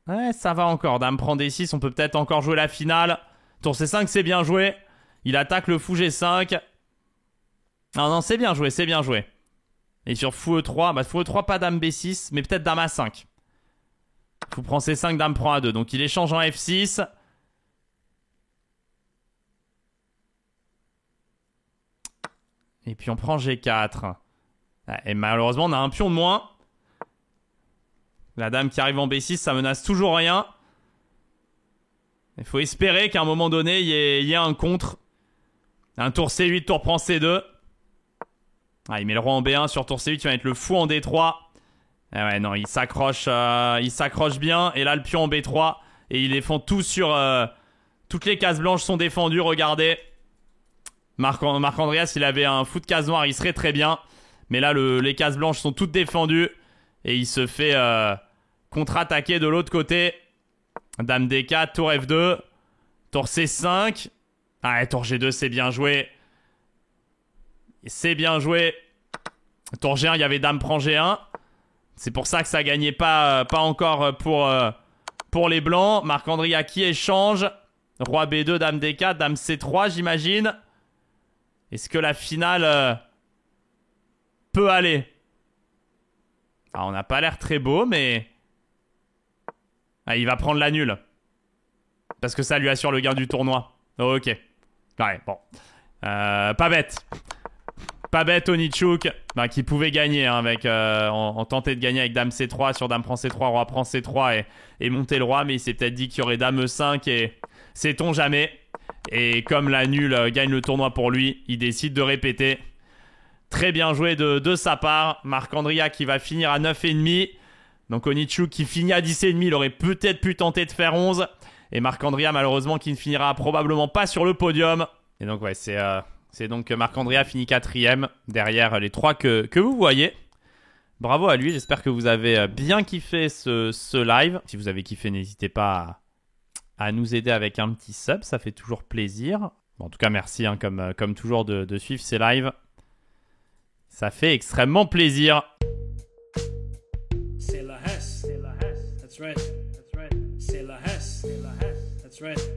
Ouais, ça va encore. Dame prend D6, on peut peut-être encore jouer la finale. Tour C5, c'est bien joué. Il attaque le fou G5. Non, non, c'est bien joué, c'est bien joué. Et sur fou E3, bah fou E3, pas dame B6, mais peut-être dame A5. Fou prend C5, dame prend A2. Donc il échange en F6. Et puis on prend G4. Et malheureusement, on a un pion de moins. La dame qui arrive en B6, ça menace toujours rien. Il faut espérer qu'à un moment donné, il y ait un contre. Un tour C8, tour prend C2. Ah, il met le roi en B1 sur tour C8, il va mettre le fou en D3. Ah ouais, non, il s'accroche bien. Et là, le pion en B3. Et ils défend tout sur... toutes les cases blanches sont défendues, regardez. Marc-Andrea, s'il avait un fou de case noire, il serait très bien. Mais là, les cases blanches sont toutes défendues. Et il se fait contre-attaquer de l'autre côté. Dame D4, tour F2. Tour C5. Ah, tour G2, c'est bien joué. C'est bien joué. Tour G1, il y avait dame prend G1. C'est pour ça que ça gagnait pas encore pour les blancs. Marc-Andrea qui échange. Roi B2, dame D4, dame C3, j'imagine. Est-ce que la finale peut aller? Ah, on n'a pas l'air très beau, mais... Ah, il va prendre la nulle. Parce que ça lui assure le gain du tournoi. Oh, ok. Ouais, bon. Pas bête. Pas bête, Onichuk. Bah, qui pouvait gagner hein, avec... on tentait de gagner avec dame C3 sur dame prend C3, roi prend C3 et monter le roi. Mais il s'est peut-être dit qu'il y aurait dame E5 et... Sait-on jamais. Et comme la nulle gagne le tournoi pour lui, il décide de répéter. Très bien joué de sa part. Marc-Andrea qui va finir à 9,5. Donc Onichuk qui finit à 10,5. Il aurait peut-être pu tenter de faire 11. Et Marc-Andrea malheureusement qui ne finira probablement pas sur le podium. Et donc ouais, c'est donc Marc-Andrea finit 4ème. Derrière les 3 que vous voyez. Bravo à lui. J'espère que vous avez bien kiffé ce live. Si vous avez kiffé, n'hésitez pas à nous aider avec un petit sub. Ça fait toujours plaisir. Bon, en tout cas, merci hein, comme toujours de suivre ces lives. Ça fait extrêmement plaisir. C'est la Hesse. That's right. C'est la Hesse. That's right.